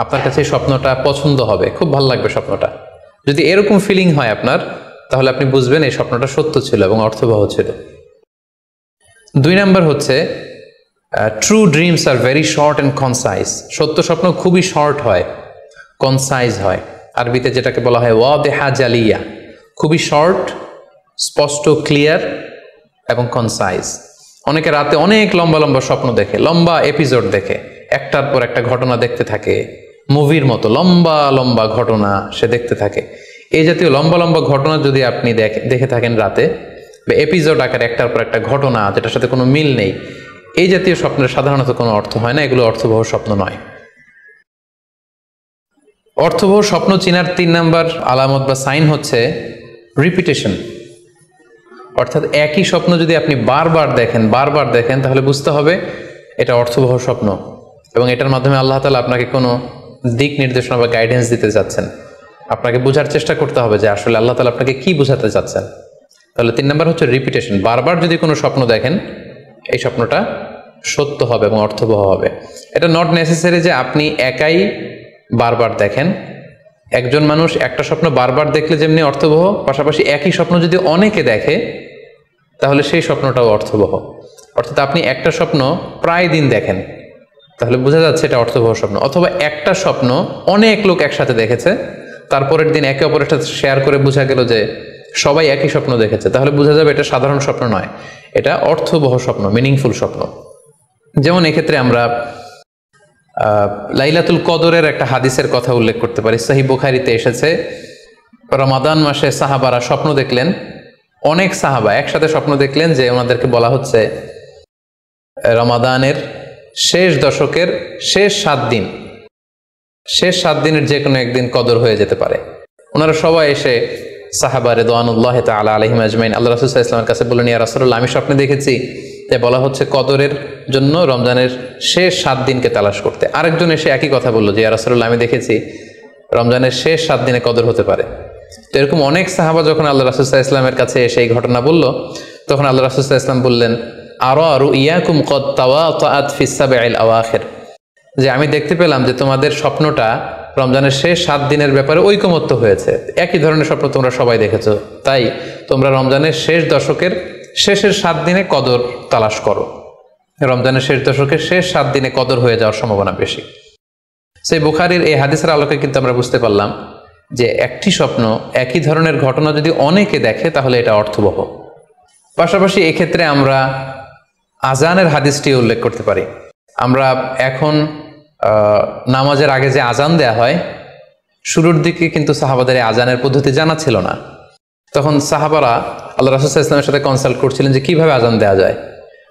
আপনার কাছে এই স্বপ্নটা পছন্দ হবে, খুব ভালো লাগবে স্বপ্নটা। যদি এরকম ফিলিং হয় আপনার, তাহলে আপনি বুঝবেন এই স্বপ্নটা সত্য ছিল এবং অর্থবহ ছিল। 2 নাম্বার হচ্ছে true dreams are very short and concise. সত্য স্বপ্ন খুবই শর্ট হয়, কনসাইজ হয়। আরবিতে যেটাকে বলা হয় ওয়াদেহা জালিয়া, খুবই শর্ট, স্পষ্ট, ক্লিয়ার এবং কনসাইজ। অনেকে রাতে অনেক লম্বা লম্বা স্বপ্ন দেখে, লম্বা এপিসোড দেখে, একটার পর একটা ঘটনা দেখতে থাকে, মুভির মতো লম্বা লম্বা ঘটনা সে দেখতে থাকে। এই জাতীয় লম্বা লম্বা ঘটনা যদি আপনি দেখে থাকেন রাতে, বা এপিসোড আকারে একটার পর একটা ঘটনা যেটার সাথে কোনো মিল নেই, এই জাতীয় স্বপ্নের সাধারণত কোনো অর্থ হয় না, এগুলো অর্থবহ স্বপ্ন নয়। অর্থবহ স্বপ্ন চেনার 3 নাম্বার আলামত বা সাইন হচ্ছে রিপিটেশন। অর্থাৎ একই স্বপ্ন যদি আপনি বারবার দেখেন তাহলে বুঝতে হবে এটা অর্থবহ স্বপ্ন, এবং এটার মাধ্যমে আল্লাহ তাআলা আপনাকে কোনো দিক নির্দেশনা বা গাইডেন্স দিতে যাচ্ছেন। আপনাকে বোঝার চেষ্টা করতে হবে যে আসলে আল্লাহ তাআলা আপনাকে কি বোঝাতে চাচ্ছেন। তাহলে 3 নাম্বার হচ্ছে রিপিটেশন। বারবার যদি কোনো স্বপ্ন দেখেন, এই স্বপ্নটা সত্য হবে এবং অর্থবহ হবে। এটা নট নেসেসারি যে আপনি একাই বারবার দেখেন। একজন মানুষ একটা স্বপ্ন বারবার দেখলে যেমনি অর্থবহ, পাশাপাশি একই স্বপ্ন যদি অনেকে দেখে তাহলে সেই স্বপ্নটাও অর্থবহ। অর্থাৎ আপনি একটা স্বপ্ন প্রায় দিন দেখেন, তাহলে বোঝা যাচ্ছে এটা অর্থবহ স্বপ্ন। অথবা একটা স্বপ্ন অনেক লোক একসাথে দেখেছে, তারপরের দিন একে অপরের সাথে শেয়ার করে বোঝা গেল যে সবাই একই স্বপ্ন দেখেছে, তাহলে বোঝা যাবে এটা সাধারণ স্বপ্ন নয়, এটা অর্থবহ স্বপ্ন, মিনিংফুল স্বপ্ন। যেমন এক্ষেত্রে আমরা লাইলাতুল কদরের একটা হাদিসের কথা উল্লেখ করতে পারি। সহিহ বুখারীতে এসেছে, রমাদান মাসে সাহাবারা স্বপ্ন দেখলেন, অনেক সাহাবা একসাথে স্বপ্ন দেখলেন যে ওনাদেরকে বলা হচ্ছে রমাদানের শেষ দশকের শেষ 7 দিনের যে কোনো একদিন কদর হয়ে যেতে পারে। ওনারা সবাই এসে সাহাবা রিদওয়ানুল্লাহি তাআলা আলাইহিম আজমাইন আল্লাহ রাসূল সাল্লাল্লাহু আলাইহি ওয়াসাল্লামের কাছে বললেন, ইয়া রাসূলুল্লাহ, আমি স্বপ্নে দেখেছি যে বলা হচ্ছে কদরের জন্য রমজানের শেষ 7 দিনকে তালাশ করতে। আরেকজন এসে একই কথা বললো যে ইয়া রাসূলুল্লাহ, আমি দেখেছি রমজানের শেষ 7 দিনে কদর হতে পারে। তো এরকম অনেক সাহাবা যখন আল্লাহ রাসূল সাল্লাল্লাহু আলাইহি ওয়াসাল্লামের কাছে এসে এই ঘটনা বলল, তখন আল্লাহ রাসূল সাল্লাল্লাহু আলাইহি ওয়াসাল্লাম বললেন, আরা রুইয়াকুম কদ তাওয়াতাআত ফিস সাবঈল আওয়াখির, যে আমি দেখতে পেলাম যে তোমাদের স্বপ্নটা রমজানের শেষ 7 দিনের ব্যাপারে ঐকমত্য হয়েছে, একই ধরনের স্বপ্ন তোমরা সবাই দেখেছো, তাই তোমরা রমজানের শেষ দশকের শেষের 7 দিনে কদর তালাশ করো। রমজানের শেষ দশকের শেষ 7 দিনে কদর হয়ে যাওয়ার সম্ভাবনা বেশি। সেই বুখারীর এই হাদিসের আলোকে কিন্তু আমরা বুঝতে পারলাম যে একটি স্বপ্ন, একই ধরনের ঘটনা যদি অনেকে দেখে তাহলে এটা অর্থবহ। পাশাপাশি এক্ষেত্রে আমরা আজানের হাদিসটি উল্লেখ করতে পারি। আমরা এখন নামাজের আগে যে আজান দেয়া হয়, শুরুর দিকে কিন্তু সাহাবাদের আজানের পদ্ধতি জানা ছিল না। তখন সাহাবারা আল্লাহ রাসূল সাল্লাল্লাহু আলাইহি ওয়াসাল্লামের সাথে কনসাল্ট করছিলেন যে কিভাবে আজান দেওয়া যায়,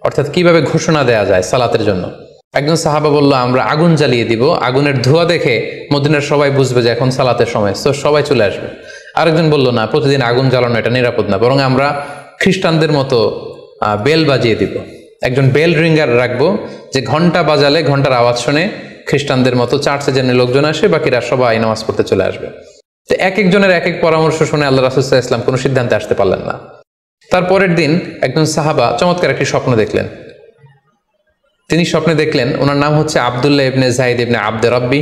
অর্থাৎ কিভাবে ঘোষণা দেওয়া যায় সালাতের জন্য। একজন সাহাবা বলল, আমরা আগুন জ্বালিয়ে দিব, আগুনের ধোঁয়া দেখে মদিনার সবাই বুঝবে যে এখন সালাতের সময়, তো সবাই চলে আসবে। আরেকজন বলল, না, প্রতিদিন আগুন জ্বালানো এটা নিরাপদ না, বরং আমরা খ্রিস্টানদের মতো বেল বাজিয়ে দিব, একজন বেল রিঙ্গার রাখবো, যে ঘন্টা বাজালে ঘন্টার আওয়াজ শুনে খ্রিস্টানদের মতো চার্চে যেন লোকজন আসে, বাকিরা সবাই নামাজ পড়তে চলে আসবে। তো এক একজনের এক এক পরামর্শ শুনে আল্লাহ রাসূল সাল্লাল্লাহু আলাইহি ওয়াসাল্লাম কোনো সিদ্ধান্তে আসতে পারলেন না। তারপরের দিন একজন সাহাবা চমৎকার একটি স্বপ্ন দেখলেন। তিনি স্বপ্নে দেখলেন, ওনার নাম হচ্ছে আব্দুল্লাহ ইবনে যায়েদ ইবনে আব্দে রব্বি।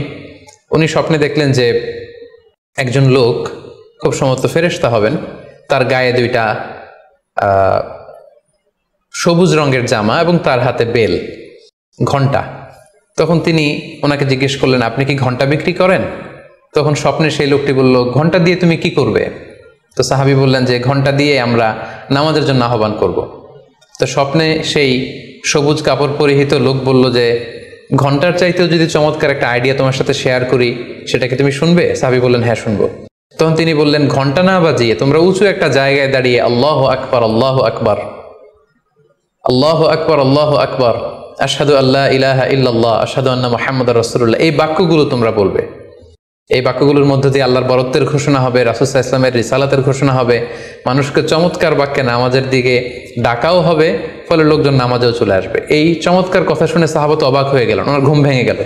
উনি স্বপ্নে দেখলেন যে একজন লোক, খুব সম্ভবত ফেরেশতা হবেন, তার গায়ে দুইটা সবুজ রঙের জামা এবং তার হাতে বেল, ঘন্টা। তখন তিনি ওনাকে জিজ্ঞেস করলেন, আপনি কি ঘন্টা বিক্রি করেন? তখন স্বপ্নে সেই লোকটি বলল, ঘন্টা দিয়ে তুমি কি করবে? তো সাহাবী বললেন যে ঘন্টা দিয়ে আমরা নামাজের জন্য আহ্বান করব। তো স্বপ্নে সেই সবুজ কাপড় পরিহিত লোক বলল যে ঘন্টার চাইতেও যদি চমৎকার একটা আইডিয়া তোমার সাথে শেয়ার করি, সেটাকে তুমি শুনবে? সাহাবী বললেন, হ্যাঁ শুনবো। তখন তিনি বললেন, ঘন্টা না বাজিয়ে তোমরা উঁচু একটা জায়গায় দাঁড়িয়ে আল্লাহু আকবার, আল্লাহু আকবার, আল্লাহু আকবার, আল্লাহু আকবার, আশহাদু আল্লা ইলাহা ইল্লাল্লাহ, আশহাদু আন্না মুহাম্মাদুর রাসূলুল্লাহ, এই বাক্যগুলো তোমরা বলবে। এই বাক্যগুলোর মধ্যে দিয়ে আল্লাহর বরত্বের ঘোষণা হবে, রাসূল সাল্লাল্লাহু আলাইহি ওয়াসাল্লামের রিসালাতের ঘোষণা হবে, মানুষকে চমৎকার বাক্যে নামাজের দিকে ডাকাও হবে, ফলে লোকজন নামাজেও চলে আসবে। এই চমৎকার কথা শুনে সাহাবা তো অবাক হয়ে গেলেন, ওনার ঘুম ভেঙে গেল।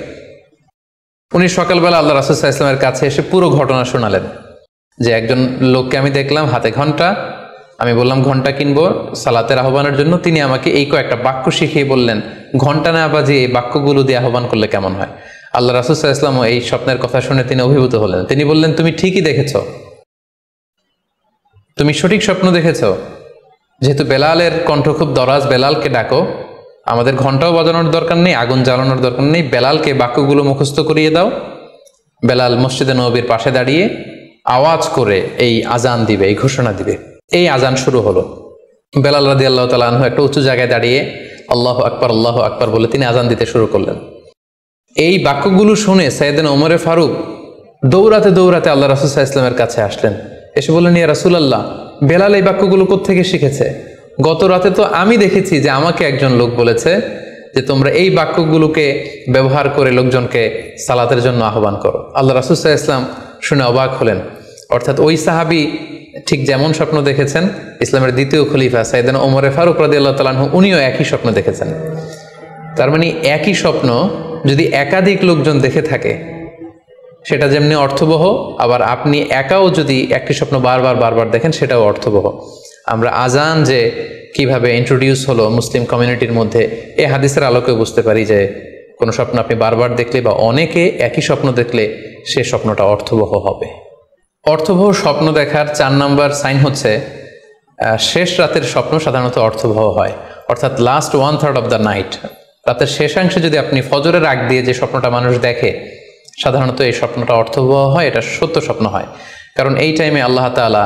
উনি সকালবেলা আল্লাহ রাসূল সাল্লাল্লাহু আলাইহি ওয়াসাল্লামের কাছে এসে পুরো ঘটনা শোনালেন যে একজন লোককে আমি দেখলাম হাতে ঘন্টা, আমি বললাম ঘন্টা কিনবো সালাতের আহ্বানের জন্য, তিনি আমাকে এই কয়েকটা বাক্য শিখিয়ে বললেন ঘন্টা না বাজিয়ে এই বাক্যগুলো দিয়ে আহ্বান করলে কেমন হয়। আল্লাহ রাসূল সাল্লাল্লাহু আলাইহি ওয়াসাল্লাম এই স্বপ্নের কথা শুনে তিনি অভিভূত হলেন। তিনি বললেন, তুমি ঠিকই দেখেছ, তুমি সঠিক স্বপ্ন দেখেছ। যেহেতু বেলালের কণ্ঠ খুব দরাজ, বেলালকে ডাকো, আমাদের ঘন্টাও বাজানোর দরকার নেই, আগুন জ্বালানোর দরকার নেই, বেলালকে বাক্যগুলো মুখস্থ করিয়ে দাও। বেলাল মসজিদে নববীর পাশে দাঁড়িয়ে আওয়াজ করে এই আজান দিবে, এই ঘোষণা দিবে। এই আজান শুরু হলো। বেলাল রাদিয়াল্লাহু তাআলা আনহু একটা উঁচু জায়গায় দাঁড়িয়ে আল্লাহু আকবার, আল্লাহু আকবার বলে তিনি আজান দিতে শুরু করলেন। এই বাক্যগুলো শুনে সাইয়েদনা ওমরে ফারুক দৌড়াতে দৌড়াতে আল্লাহ রাসূল সাল্লাল্লাহু আলাইহি ওয়াসাল্লামের কাছে আসলেন। এসে বললেন, ইয়া রাসূলুল্লাহ, বেলাল এই বাক্যগুলো কোত্থেকে শিখেছে? গত রাতে তো আমি দেখেছি যে আমাকে একজন লোক বলেছে যে তোমরা এই বাক্যগুলোকে ব্যবহার করে লোকজনকে সালাতের জন্য আহ্বান করো। আল্লাহ রাসূল সাল্লাল্লাহু আলাইহি ওয়াসাল্লাম শুনে অবাক হলেন। অর্থাৎ ওই সাহাবী ঠিক যেমন স্বপ্ন দেখেছেন, ইসলামের দ্বিতীয় খলিফা সাইয়েদনা ওমরে ফারুক রাদিয়াল্লাহু তাআলা আনহু উনিও একই স্বপ্ন দেখেছেন। তার মানে একই স্বপ্ন যদি একাধিক লোকজন দেখে থাকে, সেটা যেমনি অর্থবহ, আবার আপনি একাও যদি একটি স্বপ্ন বারবার বারবার দেখেন, সেটাও অর্থবহ। আমরা আজান যে কিভাবে ইন্ট্রোডিউস হলো মুসলিম কমিউনিটির মধ্যে, এই হাদিসের আলোকে বুঝতে পারি যে কোনো স্বপ্ন আপনি বারবার দেখলে বা অনেকে একই স্বপ্ন দেখলে সে স্বপ্নটা অর্থবহ হবে। অর্থবহ স্বপ্ন দেখার 4 নম্বর সাইন হচ্ছে শেষ রাতের স্বপ্ন সাধারণত অর্থবহ হয়, অর্থাৎ লাস্ট 1/3 অফ দ্য নাইট, রাতের শেষাংশে যদি আপনি ফজরের আগ দিয়ে যে স্বপ্নটা মানুষ দেখে, সাধারণত এই স্বপ্নটা অর্থবহ হয়, এটা সত্য স্বপ্ন হয়। কারণ এই টাইমে আল্লাহ তাআলা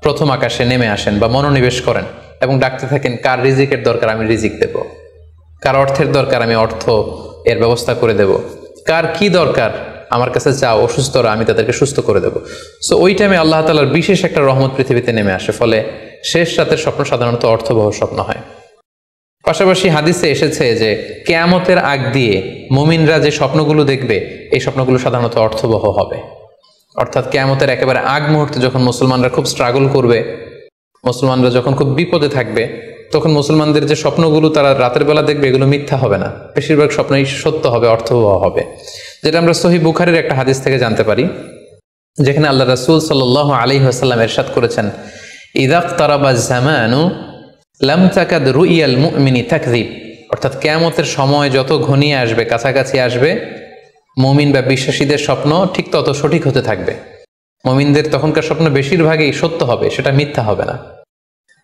প্রথম আকাশে নেমে আসেন বা মনোনিবেশ করেন এবং ডাকতে থাকেন, কার রিজিকের দরকার আমি রিজিক দেব, কার অর্থের দরকার আমি অর্থ এর ব্যবস্থা করে দেব, কার কি দরকার আমার কাছে চাও, অসুস্থরা আমি তাদেরকে সুস্থ করে দেব। সো ওই টাইমে আল্লাহ তাআলার বিশেষ একটা রহমত পৃথিবীতে নেমে আসে, ফলে শেষ রাতের স্বপ্ন সাধারণত অর্থবহ স্বপ্ন হয়। পাশাপাশি হাদিসে এসেছে যে কিয়ামতের আগ দিয়ে মুমিনরা যে স্বপ্নগুলো দেখবে, এই স্বপ্নগুলো সাধারণত অর্থবহ হবে। অর্থাৎ কিয়ামতের একেবারে আগ মুহূর্তে যখন মুসলমানরা খুব স্ট্রাগল করবে, মুসলমানরা যখন খুব বিপদে থাকবে, তখন মুসলমানদের যে স্বপ্নগুলো তারা রাতের বেলা দেখবে, এগুলো মিথ্যা হবে না, বেশিরভাগ স্বপ্নই সত্য হবে, অর্থবহ হবে। যেটা আমরা সহিহ বুখারীর একটা হাদিস থেকে জানতে পারি, যেখানে আল্লাহ রাসূল সাল্লাল্লাহু আলাইহি ওয়াসাল্লাম ইরশাদ করেছেন, ইযা ইকতারাবা যামানু লাম তাকাদ রুইয়াল মুমিনি তাকযিব, অর্থাৎ কিয়ামতের সময় যত ঘনিয়ে আসবে, কাছাকাছি আসবে, মুমিন বা বিশ্বাসীদের স্বপ্ন ঠিক তত সঠিক হতে থাকবে। মুমিনদের তখনকার স্বপ্ন বেশিরভাগই সত্য হবে, সেটা মিথ্যা হবে না।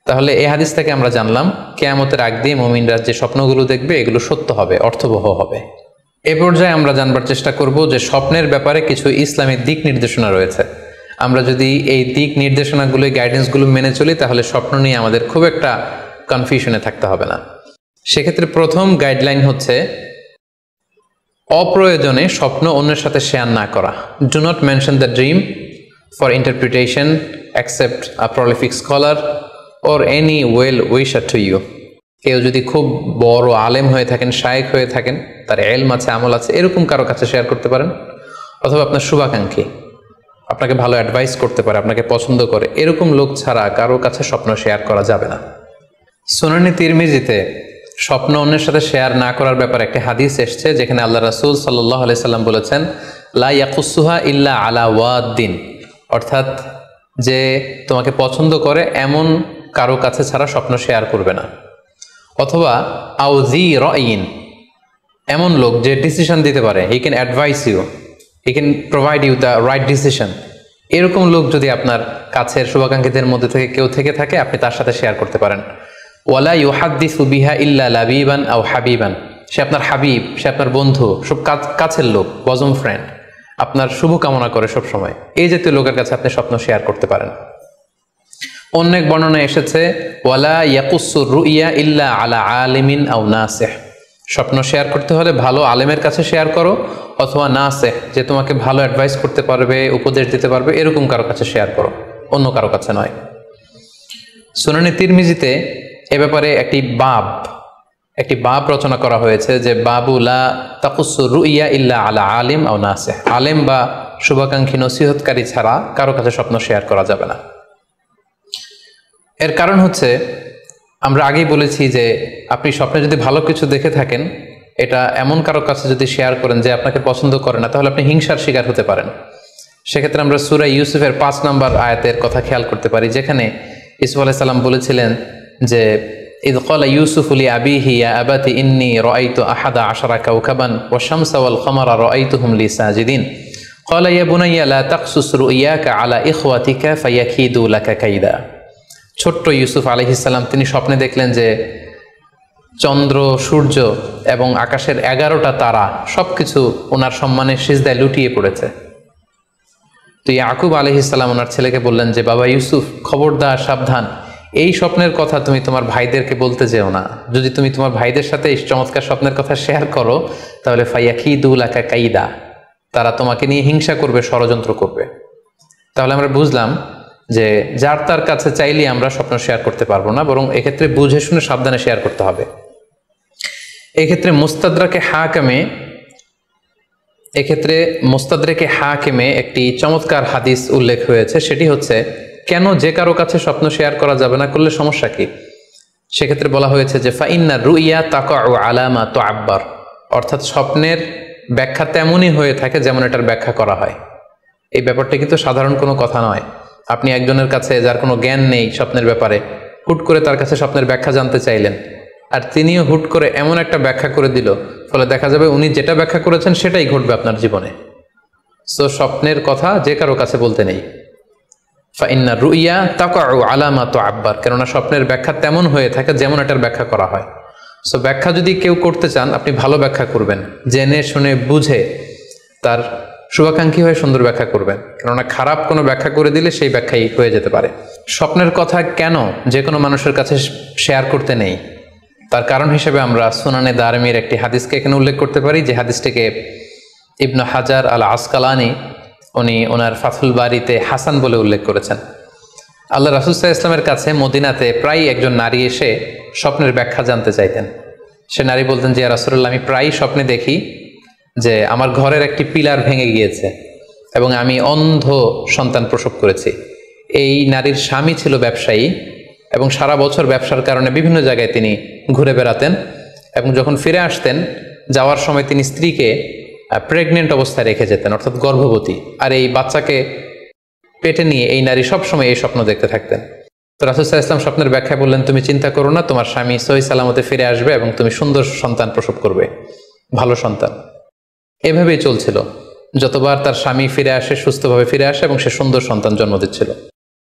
তাহলে এই হাদিস থেকে আমরা জানলাম কিয়ামতের আগ দিয়ে মুমিনরা যে স্বপ্নগুলো দেখবে, এগুলো সত্য হবে, অর্থবহ হবে। এ পর্যায়ে আমরা জানবার চেষ্টা করব যে স্বপ্নের ব্যাপারে কিছু ইসলামিক দিক নির্দেশনা রয়েছে। আমরা যদি এই দিক নির্দেশনাগুলো, গাইডেন্সগুলো মেনে চলি, তাহলে স্বপ্ন নিয়ে আমাদের খুব একটা কনফিউশনে থাকতে হবে না। সেক্ষেত্রে প্রথম গাইডলাইন হচ্ছে অপ্রয়োজনে স্বপ্ন অন্যের সাথে শেয়ার না করা। Do not mention the dream for interpretation except a prolific scholar or any well wisher to you. কেউ যদি খুব বড় আলেম হয়ে থাকেন, শায়েখ হয়ে থাকেন, তার ইলম আছে, আমল আছে, এরকম কারো কাছে শেয়ার করতে পারেন। অথবা আপনার শুভাকাঙ্ক্ষী, আপনাকে ভালো অ্যাডভাইস করতে পারে, আপনাকে পছন্দ করে, এরকম লোক ছাড়া কারো কাছে স্বপ্ন শেয়ার করা যাবে না। সুনানি তিরমিজিতে স্বপ্ন অন্যের সাথে শেয়ার না করার ব্যাপারে একটি হাদিস এসছে, যেখানে আল্লাহ রাসূল সাল্লাল্লাহু আলাইহি সাল্লাম বলেছেন, লা ইয়াকুসুহা ইল্লা আলা ওয়াদ্দিন, অর্থাৎ যে তোমাকে পছন্দ করে এমন কারো কাছে ছাড়া স্বপ্ন শেয়ার করবে না। অথবা আউজি রাইন, এমন লোক যে ডিসিশন দিতে পারে, he can advise you, he can provide you the right decision, এরকম লোক যদি আপনার কাছের শুভাকাঙ্ক্ষীদের মধ্যে থেকে কেউ থেকে থাকে, আপনি তার সাথে শেয়ার করতে পারেন। ওয়ালা ইউহাদ্দিসু বিহা ইল্লা লাবিবান আও হাবিবান, সে আপনার হাবিব, সে আপনার বন্ধু, সব কাছের লোক, বজম ফ্রেন্ড, আপনার শুভ কামনা করে সব সময়, এই জাতীয় লোকের কাছে আপনি স্বপ্ন শেয়ার করতে পারেন। অন্য এক বর্ণনা এসেছে, ওয়ালা ইয়াকুসুর রুইয়া ইল্লা আলা আলিমিন আও নাসিহ, স্বপ্ন শেয়ার করতে হলে ভালো আলেমের কাছে শেয়ার করো, অথবা নাসিহ, যে তোমাকে ভালো অ্যাডভাইস করতে পারবে, উপদেশ দিতে পারবে, এরকম কারো কাছে শেয়ার করো, অন্য কারো কাছে নয়। সুনানি তিরমিজিতে এ ব্যাপারে একটি বাব রচনা করা হয়েছে, যে বাবু লা তাকুসুর রুইয়া ইল্লা আলা আলিম আও নাসিহ, আলেম বা শুভাকাঙ্ক্ষী নসিহতকারী ছাড়া কারো কাছে স্বপ্ন শেয়ার করা যাবে না। এর কারণ হচ্ছে, আমরা আগেই বলেছি যে আপনি স্বপ্নে যদি ভালো কিছু দেখে থাকেন, এটা এমন কারো কাছে যদি শেয়ার করেন যে আপনাকে পছন্দ করে না, তাহলে আপনি হিংসার শিকার হতে পারেন। সেক্ষেত্রে আমরা সূরা ইউসুফের 5 নম্বর আয়াতের কথা খেয়াল করতে পারি, যেখানে ইউসুফ আলাইহিস সালাম বলেছিলেন যে ইয ক্বালা ইউসুফু লি আবিহি ইয়া আবাতি ইন্নী রাআইতু আহাদা আশারা কাওকাবান ওয়াশ শামসা ওয়াল কমারা রাআইতুহুম লি সাজিদিন ক্বালা ইয়া বুনাইয়া লা তাকসুস রুইয়াকা আলা ইখওয়াতিকা ফায়াকিদু লাকা কাইদা। ছোট্ট ইউসুফ আলাইহিস সালাম তিনি স্বপ্নে দেখলেন যে চন্দ্র, সূর্য এবং আকাশের 11টা তারা সবকিছু ওনার সম্মানে সিজদায় লুটিয়ে পড়েছে। তো ইয়াকুব আলাইহিস সালাম ওনার ছেলেকে বললেন যে, বাবা ইউসুফ, খবরদার, সাবধান, এই স্বপ্নের কথা তুমি তোমার ভাইদেরকে বলতে যেও না। যদি তুমি তোমার ভাইদের সাথে এই চমৎকার স্বপ্নের কথা শেয়ার করো, তাহলে ফায়াকিদু লাকা কাইদা, তারা তোমাকে নিয়ে হিংসা করবে, ষড়যন্ত্র করবে। তাহলে আমরা বুঝলাম যে যার তার কাছে চাইলে আমরা স্বপ্ন শেয়ার করতে পারবো না, বরং এক্ষেত্রে বুঝে শুনে সাবধানে শেয়ার করতে হবে। এক্ষেত্রে মুস্তাদরাকে হাকিমে একটি চমৎকার হাদিস উল্লেখ হয়েছে, সেটি হচ্ছে কেন যে কারো কাছে স্বপ্ন শেয়ার করা যাবে না, করলে সমস্যা কি। সেক্ষেত্রে বলা হয়েছে যে ফাইন্না রুইয়া তাকাউ আলা মা তুআব্বার, অর্থাৎ স্বপ্নের ব্যাখ্যা তেমনই হয়ে থাকে যেমন এটার ব্যাখ্যা করা হয়। এই ব্যাপারটা কিন্তু সাধারণ কোনো কথা নয়। আপনি একজনের কাছে, যার কোনো জ্ঞান নেই স্বপ্নের ব্যাপারে, হুট করে তার কাছে স্বপ্নের ব্যাখ্যা জানতে চাইলেন, আর তিনিও হুট করে এমন একটা ব্যাখ্যা করে দিল, ফলে দেখা যাবে উনি যেটা ব্যাখ্যা করেছেন সেটাই ঘটবে আপনার জীবনে। সো স্বপ্নের কথা যে কারো কাছে বলতে নেই। ফাইন্না রুইয়া তাকাউ আলা মা তুআব্বার, কেননা স্বপ্নের ব্যাখ্যা তেমন হয়ে থাকে যেমন এটার ব্যাখ্যা করা হয়। সো ব্যাখ্যা যদি কেউ করতে চান, আপনি ভালো ব্যাখ্যা করবেন, জেনে শুনে বুঝে তার শুভাকাঙ্ক্ষী হয়ে সুন্দর ব্যাখ্যা করবেন, কেননা খারাপ কোনো ব্যাখ্যা করে দিলে সেই ব্যাখ্যাই হয়ে যেতে পারে। স্বপ্নের কথা কেন যে কোনো মানুষের কাছে শেয়ার করতে নেই, তার কারণ হিসেবে আমরা সুনানে দারমির একটি হাদিসকে এখানে উল্লেখ করতে পারি, যে হাদিসটিকে ইবনে হাজার আল আসকালানি উনি ওনার ফাথুল বারিতে হাসান বলে উল্লেখ করেছেন। আল্লাহ রাসূল সাল্লাল্লাহু আলাইহি ওয়াসাল্লামের কাছে মদিনাতে প্রায় একজন নারী এসে স্বপ্নের ব্যাখ্যা জানতে চাইতেন। সে নারী বলতেন যে, ইয়া রাসূলুল্লাহ, আমি প্রায়ই স্বপ্নে দেখি যে আমার ঘরের একটি পিলার ভেঙে গিয়েছে এবং আমি অন্ধ সন্তান প্রসব করেছি। এই নারীর স্বামী ছিল ব্যবসায়ী এবং সারা বছর ব্যবসার কারণে বিভিন্ন জায়গায় তিনি ঘুরে বেড়াতেন, এবং যখন ফিরে আসতেন, যাওয়ার সময় তিনি স্ত্রীকে প্রেগনেন্ট অবস্থায় রেখে যেতেন, অর্থাৎ গর্ভবতী, আর এই বাচ্চাকে পেটে নিয়ে এই নারী সবসময় এই স্বপ্ন দেখতে থাকতেন। তো রাসূল সাল্লাল্লাহু আলাইহি ওয়াসাল্লাম স্বপ্নের ব্যাখ্যা বললেন, তুমি চিন্তা করো না, তোমার স্বামী সহি সালামতে ফিরে আসবে এবং তুমি সুন্দর সন্তান প্রসব করবে, ভালো সন্তান। এভাবেই চলছিল, যতবার তার স্বামী ফিরে আসে, সুস্থভাবে ফিরে আসে এবং সে সুন্দর সন্তান জন্ম দিচ্ছিল।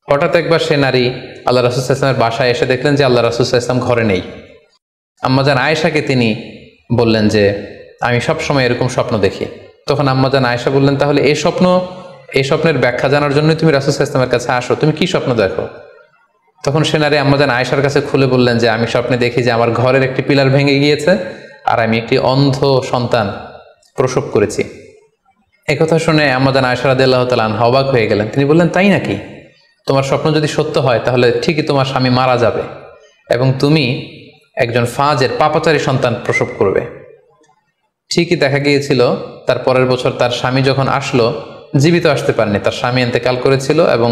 হঠাৎ একবার সে নারী আল্লাহ রাসূল সাল্লাল্লাহু আলাইহি ওয়াসাল্লামের বাসায় এসে দেখলেন যে আল্লাহ রাসূল সাল্লাল্লাহু আলাইহি ওয়াসাল্লাম ঘরে নেই। আম্মাজান আয়েশাকে তিনি বললেন যে, আমি সবসময় এরকম স্বপ্ন দেখি। তখন আম্মাজান আয়েশা বললেন, তাহলে এই স্বপ্নের ব্যাখ্যা জানার জন্যই তুমি রাসূল সাল্লাল্লাহু আলাইহি ওয়াসাল্লামের কাছে আসো, তুমি কি স্বপ্ন দেখো? তখন সে নারী আম্মাজান আয়েশার কাছে খুলে বললেন যে, আমি স্বপ্নে দেখি যে আমার ঘরের একটি পিলার ভেঙে গিয়েছে আর আমি একটি অন্ধ সন্তান প্রসব করেছি। একথা শুনে আমাদের আয়েশা রাদিয়াল্লাহু তাআলা আনহা অবাক হয়ে গেলেন। তিনি বললেন, তাই নাকি? তোমার স্বপ্ন যদি সত্য হয় তাহলে ঠিকই তোমার স্বামী মারা যাবে এবং তুমি একজন ফাজের পাপাচারী সন্তান প্রসব করবে। ঠিকই দেখা গিয়েছিল তার পরের বছর তার স্বামী যখন আসলো, জীবিত আসতে পারেনি, তার স্বামী ইন্তেকাল করেছিল এবং